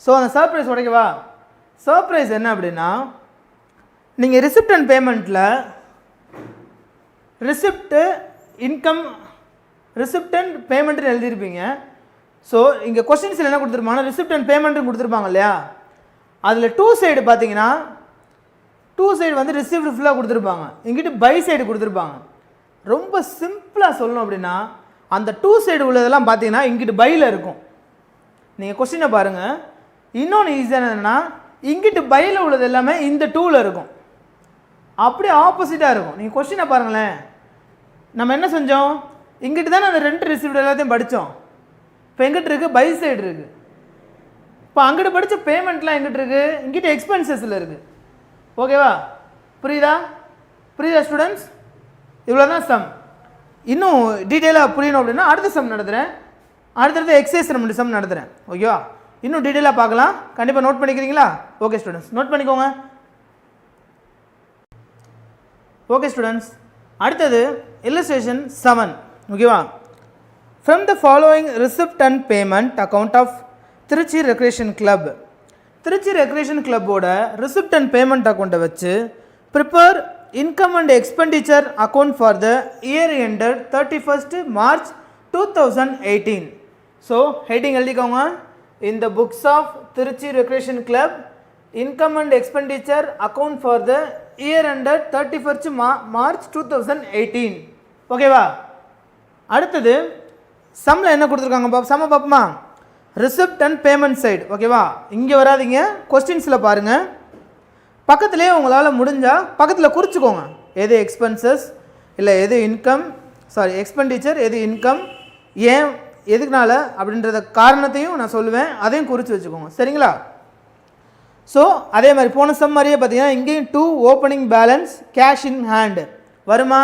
ஸோ அந்த சர்ப்ரைஸ் உடைக்கவா? சர்ப்ரைஸ் என்ன அப்படின்னா, நீங்கள் ரிசிப்ட் அண்ட் பேமெண்ட்டில் ரிசிப்ட்டு இன்கம் ரிசிப்ட் அண்ட் பேமெண்ட்டுன்னு எழுதியிருப்பீங்க. ஸோ இங்கே கொஸ்டின்ஸில் என்ன கொடுத்துருப்பாங்கன்னா ரிசிப்ட் அண்ட் பேமெண்ட்டுன்னு கொடுத்துருப்பாங்க இல்லையா? அதில் 2 சைடு பார்த்தீங்கன்னா 2 சைடு வந்து ரிசிப்ட் ஃபுல்லாக கொடுத்துருப்பாங்க, இங்கிட்டு பை சைடு கொடுத்துருப்பாங்க. ரொம்ப சிம்பிளாக சொல்லணும் அப்படின்னா அந்த 2 சைடு உள்ளதெல்லாம் பார்த்தீங்கன்னா இங்கிட்டு பையில் இருக்கும். நீங்கள் கொஸ்டினை பாருங்கள். இன்னொன்று ஈஸியான என்னென்னா இங்கிட்டு பையில் உள்ளது எல்லாமே இந்த 2ல் இருக்கும், அப்படியே ஆப்போசிட்டாக இருக்கும். நீங்கள் கொஸ்டினை பாருங்களேன். நம்ம என்ன செஞ்சோம்? இங்கிட்டு தானே அந்த 2 ரிசிப்ட் எல்லாத்தையும் படித்தோம். இப்போ எங்கிட்ட இருக்குது? பை சைடு இருக்குது. இப்போ அங்கிட்டு படித்த பேமெண்ட்லாம் எங்கிட்ட இருக்குது? இங்கிட்ட எக்ஸ்பென்சஸில் இருக்குது. ஓகேவா? புரியுதா ஸ்டூடெண்ட்ஸ்? இவ்வளோ தான் சம். இன்னும் டீட்டெயிலாக புரியணும் அப்படின்னா அடுத்த சம் நடத்துகிறேன். அடுத்தடுத்து எக்ஸசைஸ் 2 சம் நடத்துகிறேன். ஓகேவா? இன்னும் டீட்டெயிலாக பார்க்கலாம். கண்டிப்பாக நோட் பண்ணிக்கிறீங்களா? ஓகே ஸ்டூடெண்ட்ஸ், நோட் பண்ணிக்கோங்க. ஓகே ஸ்டூடெண்ட்ஸ், அடுத்தது இல்லஸ்ட்ரேஷன் 7. ஓகேவா? From the following receipt and payment account of Tiruchi recreation club. Tiruchi recreation கிளப்போட ரிசிப்ட் அண்ட் பேமெண்ட் அக்கௌண்ட்டை வச்சு prepare income and expenditure account for the year ended 31st March 2018. So heading எழுதிக்கோங்க. In the books of Tiruchi recreation club income and expenditure account for the year ended 31st March 2018. ஓகேவா? அடுத்தது சம்மில் என்ன கொடுத்துருக்காங்க சம்ம பார்ப்போமா? Receipt and payment side. ஓகேவா? இங்கே வராதிங்க, கொஸ்டின்ஸில் பாருங்கள். பக்கத்துலேயே உங்களால் முடிஞ்சால் பக்கத்தில் குறிச்சிக்கோங்க. எது எக்ஸ்பென்சஸ் இல்லை எது இன்கம், சாரி எக்ஸ்பெண்டிச்சர், எது இன்கம், ஏன் எதுக்குனால அப்படின்றத காரணத்தையும் நான் சொல்லுவேன், அதையும் குறித்து வச்சுக்கோங்க. சரிங்களா? ஸோ அதே மாதிரி போன சம் மாதிரியே பார்த்தீங்கன்னா இங்கேயும் 2 opening balance cash in hand வருமா?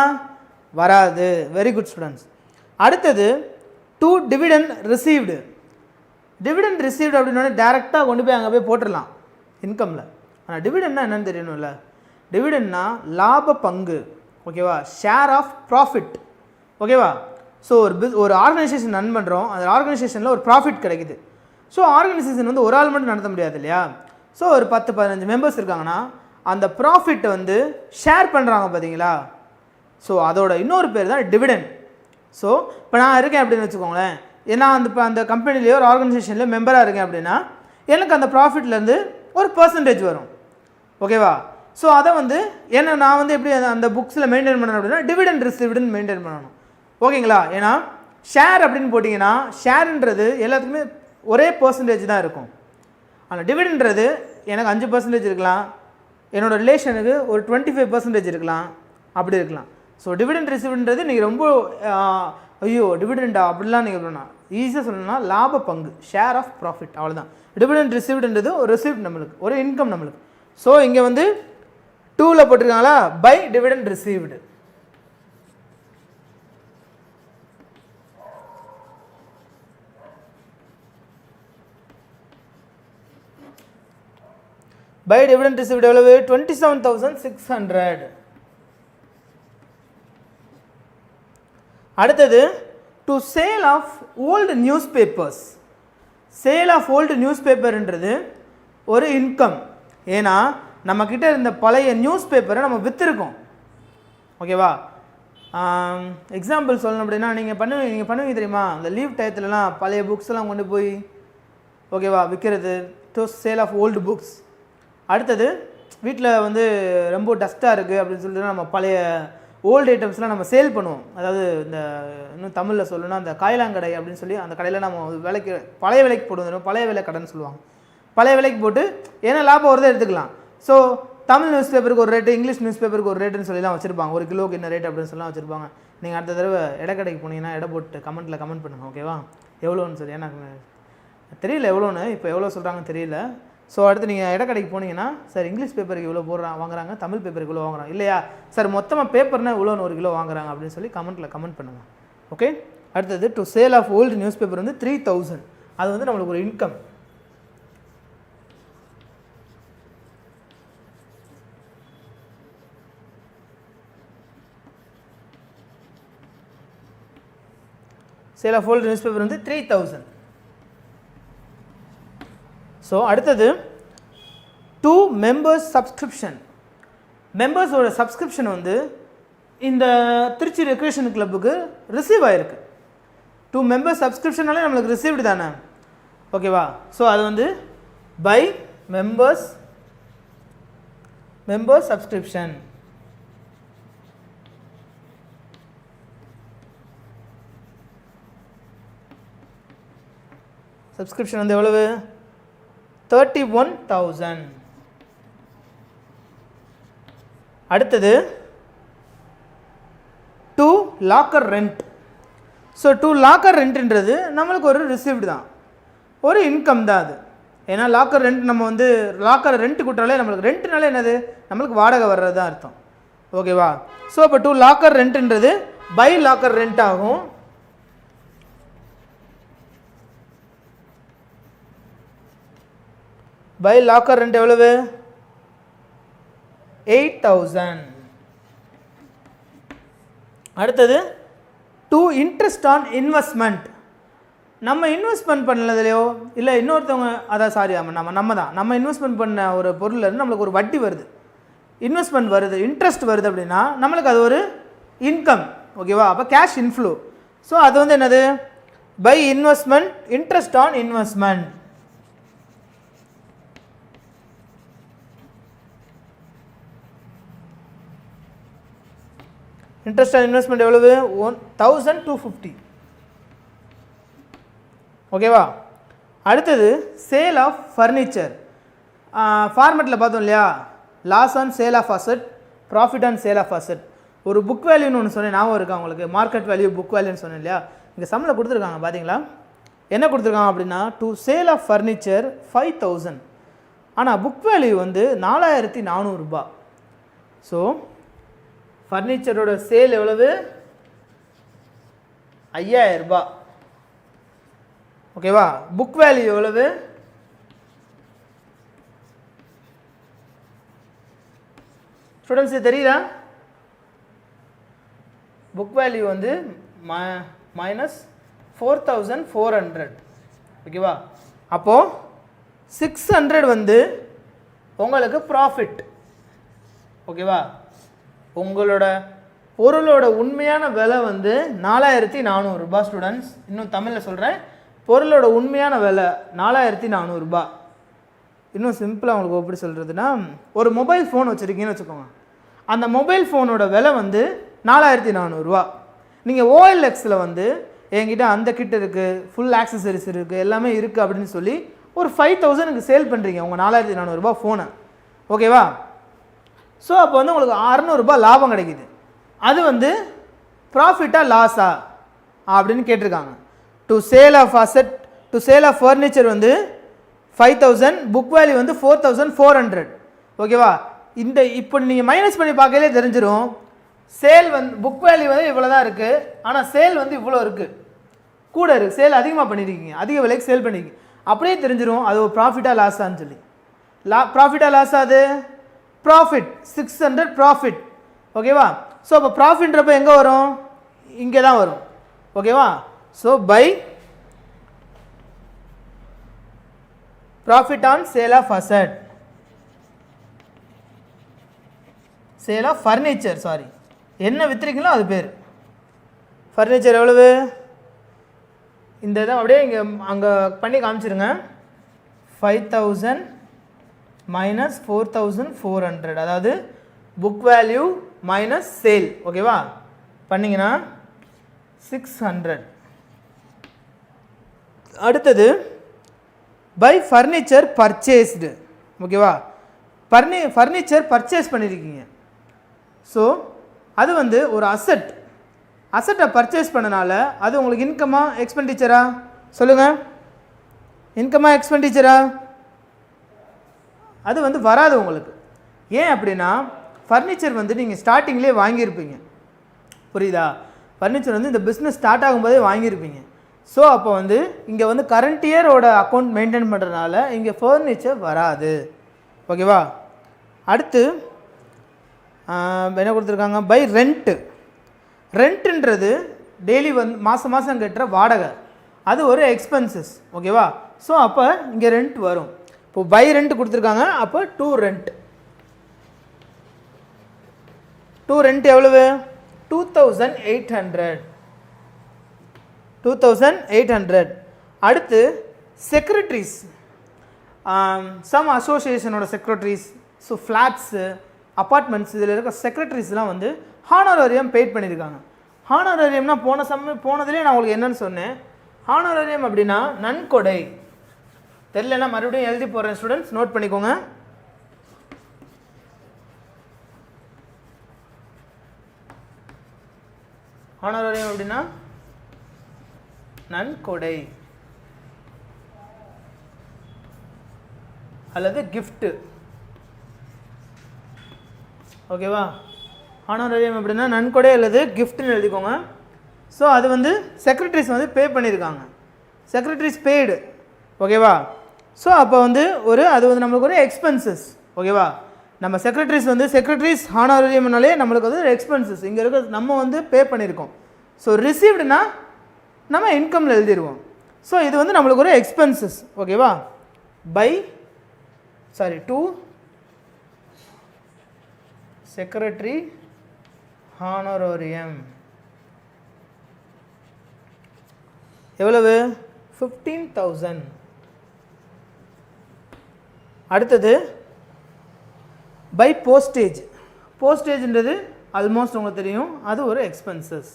வராது. Very good students. அடுத்தது 2 டிவிடெண்ட் ரிசீவ்டு. டிவிடெண்ட் ரிசீவ்டு அப்படின்னோடனே டேரெக்டாக கொண்டு போய் அங்கே போய் போட்டுடலாம் இன்கமில். ஆனால் டிவிடெண்ட்னா என்னென்னு தெரியணும்ல? டிவிடெண்ட்னா லாப பங்கு. ஓகேவா? Share of profit. ஓகேவா? ஸோ ஒரு ஆர்கனைசேஷன் ரன் பண்ணுறோம், அந்த ஆர்கனைசேஷனில் ஒரு ப்ராஃபிட் கிடைக்குது. ஸோ ஆர்கனைசேஷன் வந்து ஒரு ஆள் மட்டும் நடத்த முடியாது இல்லையா? ஸோ ஒரு 10-15 மெம்பர்ஸ் இருக்காங்கன்னா அந்த ப்ராஃபிட்டை வந்து ஷேர் பண்ணுறாங்க பார்த்தீங்களா? ஸோ அதோட இன்னொரு பேர் தான் டிவிடெண்ட். ஸோ இப்போ நான் இருக்கேன் அப்படின்னு வச்சுக்கோங்களேன், ஏன்னா அந்த கம்பெனிலேயோ ஒரு ஆர்கனைசேஷனில் மெம்பராக இருக்கேன் அப்படின்னா எனக்கு அந்த ப்ராஃபிட்லேருந்து ஒரு பர்சன்டேஜ் வரும். ஓகேவா? ஸோ அதை வந்து ஏன்னா நான் வந்து எப்படி அந்த புக்ஸில் மெயின்டைன் பண்ணணும் அப்படின்னா டிவிடெண்ட் ரிசீவ்டுன்னு மெயின்டைன் பண்ணணும். ஓகேங்களா? ஏன்னா ஷேர் அப்படின்னு போட்டிங்கன்னா ஷேருன்றது எல்லாத்துக்குமே ஒரே பர்சன்டேஜ் தான் இருக்கும். ஆனால் டிவிடெண்ட்றது எனக்கு 5% இருக்கலாம், என்னோடய ரிலேஷனுக்கு ஒரு 25% இருக்கலாம், அப்படி இருக்கலாம். ஸோ டிவிடெண்ட் ரிசீவ்டுன்றது நீங்கள் ரொம்ப ஐயோ டிவிடெண்டா அப்படிலாம் நீங்கள் சொல்லணும். ஈஸியாக சொல்லணும்னா லாப பங்கு, ஷேர் ஆஃப் ப்ராஃபிட், அவ்வளோதான். டிவிடெண்ட் ரிசீவ்டுன்றது ஒரு ரிசீவ்ட் நம்மளுக்கு, ஒரு இன்கம் நம்மளுக்கு. ஸோ இங்கே வந்து 2ல் போட்டிருக்காங்களா? By dividend received. By dividend received எவ்வளவு? 27,600. அடுத்தது to sale of old newspapers. Sale of old நியூஸ் பேப்பர்ன்றது ஒரு இன்கம். ஏன்னா நம்மக்கிட்ட இருந்த பழைய நியூஸ் பேப்பரை நம்ம விற்றுருக்கோம். ஓகேவா? எக்ஸாம்பிள் சொல்லணும் அப்படின்னா நீங்கள் பண்ணுவீங்க தெரியுமா? அந்த லீவ் டயத்துலலாம் பழைய புக்ஸ்லாம் கொண்டு போய் ஓகேவா விற்கிறது. To sale of old books. அடுத்தது வீட்டில் வந்து ரொம்ப டஸ்ட்டாக இருக்குது அப்படின்னு சொல்லிட்டு நம்ம பழைய ஓல்டு ஐட்டம்ஸ்லாம் நம்ம சேல் பண்ணுவோம். அதாவது இந்த இன்னும் தமிழில் சொல்லணும்னா அந்த காய்லாங்கடை அப்படின்னு சொல்லி அந்த கடையில் நம்ம விலைக்கு பழைய விலைக்கு போடுவோம். பழைய விலை கடைன்னு சொல்லுவாங்க. பழைய விலைக்கு போட்டு ஏன்னா லாபம் வருதை எடுத்துக்கலாம். ஸோ தமிழ் நியூஸ் பேப்பருக்கு ஒரு ரேட்டு, இங்கிலீஷ் நியூஸ் பேப்பருக்கு ஒரு ரேட்டுன்னு சொல்லிலாம் வச்சுருப்பாங்க. 1 கிலோக்கு என்ன ரேட் அப்படின்னு சொல்லலாம் வச்சுருப்பாங்க. நீங்கள் அடுத்த தடவை கடைக்கு போனீங்கன்னா எடை போட்டு கமெண்ட் பண்ணுங்கள். ஓகேவா? எவ்வளோன்னு சொல்லி எனக்கு தெரியல எவ்வளோன்னு, இப்போ எவ்வளோ சொல்கிறாங்கன்னு தெரியல. ஸோ அடுத்து நீங்கள் கடைக்கு போனீங்கன்னா சார் இங்கிலீஷ் பேப்பருக்கு இவ்வளோ வாங்குறாங்க, தமிழ் பேப்பருக்கு இவ்வளோ வாங்குறாங்க, இல்லையா சார் மொத்தமாக பேப்பர்னா இவ்வளோன்னு 1 கிலோ வாங்குறாங்க அப்படின்னு சொல்லி கமெண்ட் பண்ணுங்கள். ஓகே? அடுத்தது to sale of old newspaper வந்து 3,000. அது வந்து நம்மளுக்கு ஒரு income. Sale of old newspaper வந்து 3000. ஸோ அடுத்தது 2 மெம்பர்ஸ் சப்ஸ்கிரிப்ஷன். மெம்பர்ஸோட சப்ஸ்கிரிப்ஷன் வந்து இந்த திருச்சி ரெக்ரியேஷன் கிளப்புக்கு ரிசீவ் ஆகிருக்கு. 2 மெம்பர்ஸ் சப்ஸ்கிரிப்ஷனாலே நம்மளுக்கு ரிசீவ்டு தானே, ஓகேவா? ஸோ அது வந்து பை மெம்பர்ஸ் சப்ஸ்கிரிப்ஷன். சப்ஸ்கிரிப்ஷன் வந்து எவ்வளவு? 31,000. அடுத்தது 2 லாக்கர் ரெண்ட். ஸோ 2 லாக்கர் ரெண்ட்ன்றது நம்மளுக்கு ஒரு ரிசீவ்டு தான், ஒரு இன்கம் தான் அது. ஏன்னா லாக்கர் ரெண்ட் நம்ம வந்து லாக்கர் ரெண்ட் கொடுத்தாலே நம்மளுக்கு ரெண்ட்னாலே என்னது, நம்மளுக்கு வாடகை வர்றது தான் அர்த்தம், ஓகேவா? ஸோ இப்போ 2 லாக்கர் ரெண்ட்ன்றது பை லாக்கர் ரெண்ட் ஆகும். பை லாக்கர் ரெண்ட் எவ்வளவு? 8,000. அடுத்தது 2 இன்ட்ரெஸ்ட் ஆன் இன்வெஸ்ட்மெண்ட். நம்ம இன்வெஸ்ட்மெண்ட் பண்ணலதுலையோ இல்லை இன்னொருத்தவங்க, அதான் சாரி நம்ம இன்வெஸ்ட்மெண்ட் பண்ண ஒரு பொருள்லேருந்து நம்மளுக்கு ஒரு வட்டி வருது, இன்வெஸ்ட்மெண்ட் வருது, இன்ட்ரெஸ்ட் வருது அப்படின்னா நம்மளுக்கு அது ஒரு இன்கம், ஓகேவா? அப்போ கேஷ் இன்ஃப்ளோ. ஸோ அது வந்து என்னது? By investment, interest on investment. Interest on investment எவ்வளவு? 1,250, ஓகேவா? அடுத்தது சேல் ஆஃப் ஃபர்னிச்சர். ஃபார்மெட்டில் பார்த்தோம் இல்லையா, loss on sale of asset, profit on sale of asset. ஒரு புக் வேல்யூன்னு ஒன்று சொன்னேன், ஞாபகம் இருக்கா உங்களுக்கு? மார்க்கெட் வேல்யூ, புக் வேல்யூன்னு சொன்னேன் இல்லையா? இங்கே சம்மில் கொடுத்துருக்காங்க பார்த்தீங்களா? என்ன கொடுத்துருக்காங்க அப்படின்னா, டு சேல் ஆஃப் ஃபர்னிச்சர் 5,000. ஆனால் புக் வேல்யூ வந்து 4,400 ரூபாய். ஸோ ஃபர்னிச்சரோட சேல் எவ்வளவு? 5,000 ரூபாய், ஓகேவா? புக் வேல்யூ எவ்வளவு? ஸ்டூடெண்ட்ஸ் தெரியுதா? புக் வேல்யூ வந்து மைனஸ் 4,400, ஓகேவா? அப்போது 600 வந்து உங்களுக்கு ப்ராஃபிட், ஓகேவா? உங்களோட பொருளோட உண்மையான விலை வந்து 4,400 ரூபாய். ஸ்டூடெண்ட்ஸ், இன்னும் தமிழில் சொல்கிறேன், பொருளோட உண்மையான விலை 4,400 ரூபாய். இன்னும் சிம்பிளாக உங்களுக்கு எப்படி சொல்கிறதுனா, ஒரு மொபைல் ஃபோன் வச்சுருக்கீங்கன்னு வச்சுக்கோங்க. அந்த மொபைல் ஃபோனோட விலை வந்து 4,400 ரூபா. நீங்கள் OLXில் வந்து என்கிட்ட அந்த கிட் இருக்குது, ஃபுல் ஆக்சசரிஸ் இருக்குது, எல்லாமே இருக்குது அப்படின்னு சொல்லி ஒரு 5,000க்கு சேல் பண்ணுறீங்க உங்கள் 4,400 ரூபா ஃபோனை, ஓகேவா? ஸோ அப்போ வந்து உங்களுக்கு 600 ரூபாய் லாபம் கிடைக்குது. அது வந்து ப்ராஃபிட்டா லாஸா அப்படின்னு கேட்டிருக்காங்க. To sale of asset, to sale of furniture வந்து 5,000, புக் வேல்யூ வந்து 4,400, ஓகேவா? இந்த இப்போ நீங்கள் மைனஸ் பண்ணி பார்க்கலே தெரிஞ்சிடும். சேல் வந்து புக் வேல்யூ வந்து இவ்வளோ தான் இருக்குது, ஆனால் சேல் வந்து இவ்வளோ இருக்குது, கூட இருக்குது, சேல் அதிகமாக பண்ணியிருக்கீங்க, அதிக விலைக்கு சேல் பண்ணியிருக்கீங்க, அப்படியே தெரிஞ்சிடும் அது ஒரு ப்ராஃபிட்டாக லாஸான்னு சொல்லி. ப்ராஃபிட்டாக லாஸா? அது ப்ராஃபிட், 600 ப்ராஃபிட், ஓகேவா? ஸோ அப்போ ப்ராஃபிட்ன்றப்போ எங்கே வரும்? இங்கே தான் வரும், ஓகேவா? So by profit on sale of asset, sale of furniture, sorry, என்ன விற்றுறீங்களோ அது பேர். ஃபர்னிச்சர் எவ்வளவு? இந்த இதை அப்படியே இங்கே அங்கே பண்ணி காமிச்சிருங்க. 5,000 மைனஸ் 4,400, அதாவது புக் வேல்யூ மைனஸ் சேல், ஓகேவா? பண்ணிங்கன்னா 600. அடுத்தது பை ஃபர்னிச்சர் பர்ச்சேஸ்டு, ஓகேவா? ஃபர்னிச்சர் பர்ச்சேஸ் பண்ணியிருக்கீங்க. ஸோ அது வந்து ஒரு அசட்டை பர்ச்சேஸ் பண்ணனால அது உங்களுக்கு இன்கமா எக்ஸ்பெண்டிச்சரா? சொல்லுங்கள், இன்கமா எக்ஸ்பெண்டிச்சரா? அது வந்து வராது உங்களுக்கு. ஏன் அப்படின்னா ஃபர்னிச்சர் வந்து நீங்கள் ஸ்டார்டிங்லேயே வாங்கியிருப்பீங்க, புரியுதா? ஃபர்னிச்சர் வந்து இந்த பிஸ்னஸ் ஸ்டார்ட் ஆகும்போதே வாங்கியிருப்பீங்க. ஸோ அப்போ வந்து இங்கே வந்து கரண்ட் இயரோட அக்கௌண்ட் மெயின்டைன் பண்ணுறதுனால இங்கே ஃபர்னிச்சர் வராது, ஓகேவா? அடுத்து என்ன கொடுத்துருக்காங்க? பை ரெண்ட்டுன்றது டெய்லி வந்து மாதம் மாதம் கட்டுற வாடகை, அது ஒரு எக்ஸ்பென்சஸ். ஓகேவா? ஸோ அப்போ இங்கே ரெண்ட் வரும். இப்போ பை ரெண்ட் கொடுத்துருக்காங்க, அப்போ டூ ரெண்ட். டூ ரெண்ட் எவ்வளவு? 2800. 2800. அடுத்து செக்ரட்டரிஸ், சம் அசோசியேஷனோட செக்ரட்டரிஸ், ஸோ ஃப்ளாட்ஸு, அப்பார்ட்மெண்ட்ஸ், இதில் இருக்க செக்ரட்டரிஸ்லாம் வந்து ஹானரேரியம் பெய்ட் பண்ணியிருக்காங்க. ஹானரேரியம்னா போனதுலேயே நான் உங்களுக்கு என்னன்னு சொன்னேன். ஹானரேரியம் அப்படின்னா நன்கொடை. தெரியலன்னா மறுபடியும் எழுதி போகிறேன் ஸ்டூடெண்ட்ஸ், நோட் பண்ணிக்கோங்க. ஹானரேரியம் அப்படின்னா நன்கொடை அல்லது கிஃப்ட்டு. ஓகேவா? ஹானரேரியம் அப்படின்னா நன்கொடை அல்லது கிஃப்ட்னு எழுதிக்கோங்க. ஸோ அது வந்து செக்ரட்டரிஸ் வந்து பே பண்ணியிருக்காங்க. Secretaries paid. ஓகேவா? ஸோ அப்போ வந்து அது வந்து நம்மளுக்கு ஒரு எக்ஸ்பென்சஸ். ஓகேவா? நம்ம செக்ரட்டரிஸ் வந்து செக்ரட்டரிஸ் ஹானரேரியம்னாலே நம்மளுக்கு வந்து எக்ஸ்பென்சஸ் இங்கே இருக்க நம்ம வந்து பே பண்ணியிருக்கோம். ஸோ ரிசீவ்டுனா நம்ம இன்கமில் எழுதிடுவோம். ஸோ இது வந்து நம்மளுக்கு ஒரு எக்ஸ்பென்சஸ். ஓகேவா? டூ செக்ரட்டரி ஹானரேரியம் எவ்வளவு? 15,000. அடுத்தது பை போஸ்டேஜ். போஸ்டேஜ்ன்றது ஆல்மோஸ்ட் உங்களுக்கு தெரியும், அது ஒரு எக்ஸ்பென்சஸ்.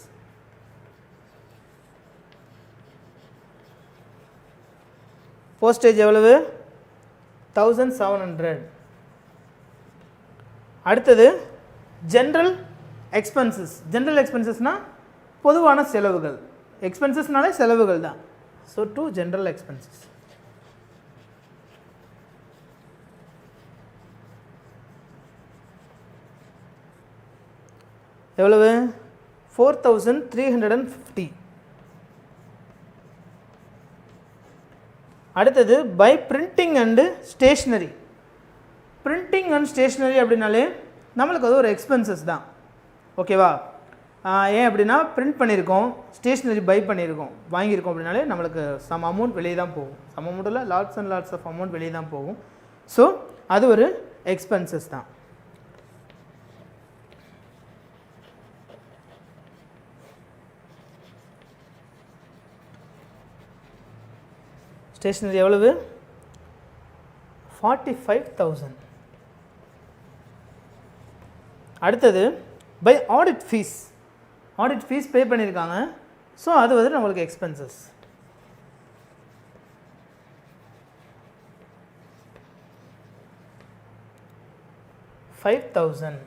போஸ்டேஜ் எவ்வளவு? 1700. அடுத்தது ஜென்ரல் எக்ஸ்பென்சஸ். ஜென்ரல் எக்ஸ்பென்சஸ்னால் பொதுவான செலவுகள். எக்ஸ்பென்சஸ்னாலே செலவுகள் தான். So to general expenses. எவ்வளவு? 4350. அடுத்தது by printing and stationery. Printing and stationery அப்படின்னாலே நம்மளுக்கு அது ஒரு எக்ஸ்பென்சஸ் தான். ஓகேவா? ஏன் அப்படின்னா பிரிண்ட் பண்ணியிருக்கோம், ஸ்டேஷ்னரி பை பண்ணியிருக்கோம், வாங்கியிருக்கோம் அப்படின்னாலே நம்மளுக்கு சம் அமௌண்ட் வெளியே தான் போகும். சம் அமௌண்ட்டில் lots and lots of amount வெளியே தான் போகும். ஸோ அது ஒரு எக்ஸ்பென்சஸ் தான். ஸ்டேஷ்னரி எவ்வளவு? 45,000. அடுத்தது by audit fees. Audit fees pay பண்ணியிருக்காங்க. ஸோ அது வந்து நம்மளுக்கு எக்ஸ்பென்சஸ். $5,000.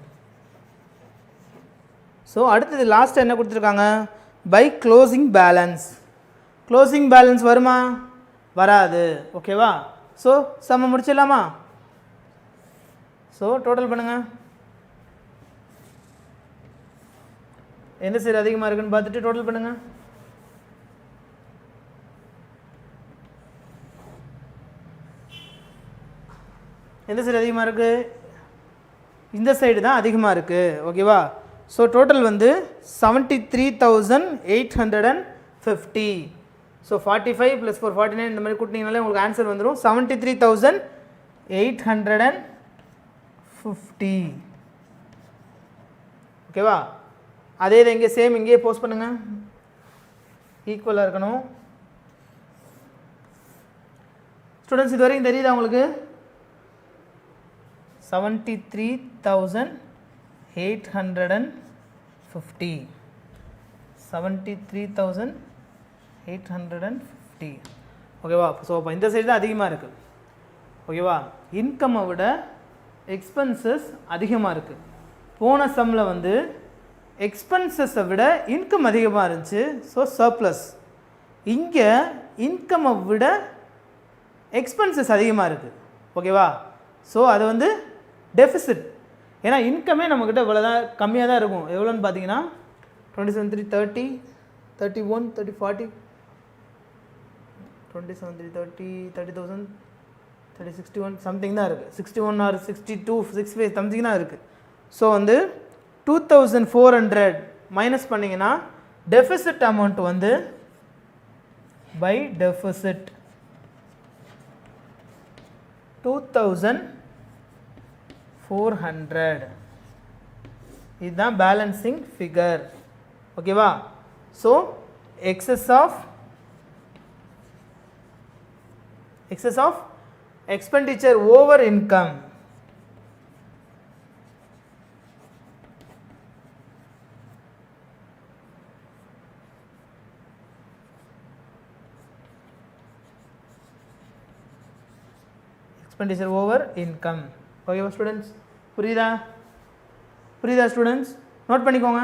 ஸோ அடுத்தது லாஸ்ட் என்ன கொடுத்துருக்காங்க? By closing balance. Closing balance வருமா? வராது. ஓகேவா? ஸோ சம்ம முடிச்சிடலாமா? ஸோ டோட்டல் பண்ணுங்கள். எந்த சைடு அதிகமாக இருக்குன்னு பார்த்துட்டு டோட்டல் பண்ணுங்கள். எந்த சைடு அதிகமாக இருக்குது? இந்த சைடு தான் அதிகமாக இருக்குது. ஓகேவா? ஸோ டோட்டல் வந்து 73,850. ஸோ 45 + 4 49 இந்த மாதிரி கூட்டினீங்கனாலே உங்களுக்கு ஆன்சர் வந்துடும் 73,850. ஓகேவா? அதே இதை இங்கே சேம் இங்கேயே போஸ்ட் பண்ணுங்கள், ஈக்குவலாக இருக்கணும். ஸ்டூடெண்ட்ஸ் இது வரைக்கும் தெரியுதா உங்களுக்கு? 73,850. 73,850. ஓகேவா? ஸோ அப்போ இந்த சைடு தான் அதிகமாக இருக்குது. ஓகேவா? இன்கம்மை விட எக்ஸ்பென்சஸ் அதிகமாக இருக்குது. போன சம்மில் வந்து எக்ஸ்பென்சஸை விட இன்கம் அதிகமாக இருந்துச்சு. So surplus. இங்கே இன்கம்மை விட எக்ஸ்பென்சஸ் அதிகமாக இருக்குது. ஓகேவா? ஸோ அது வந்து டெஃபிசிட். ஏன்னா இன்கமே நம்மக்கிட்ட இவ்வளோ தான், கம்மியாக தான் இருக்கும். எவ்வளோன்னு பார்த்தீங்கன்னா 27, 3, 30, 31, 30, 40, 27, 3, 30, 30,000, 30, 61 சம்திங் தான் இருக்குது. 61 ஆர் 62, 65 சம்திங் தான் இருக்குது. ஸோ வந்து 2,400 மைனஸ் பண்ணிங்கன்னா டெஃபிசிட் அமௌண்ட் வந்து பை டெஃபிசிட் 2400 இதுதான் பேலன்சிங் ஃபிகர். ஓகேவா? So excess of expenditure over income expenditure over income. ஓகேவா ஸ்டூடெண்ட்ஸ்? புரியுதா ஸ்டூடெண்ட்ஸ்? நோட் பண்ணிக்கோங்க.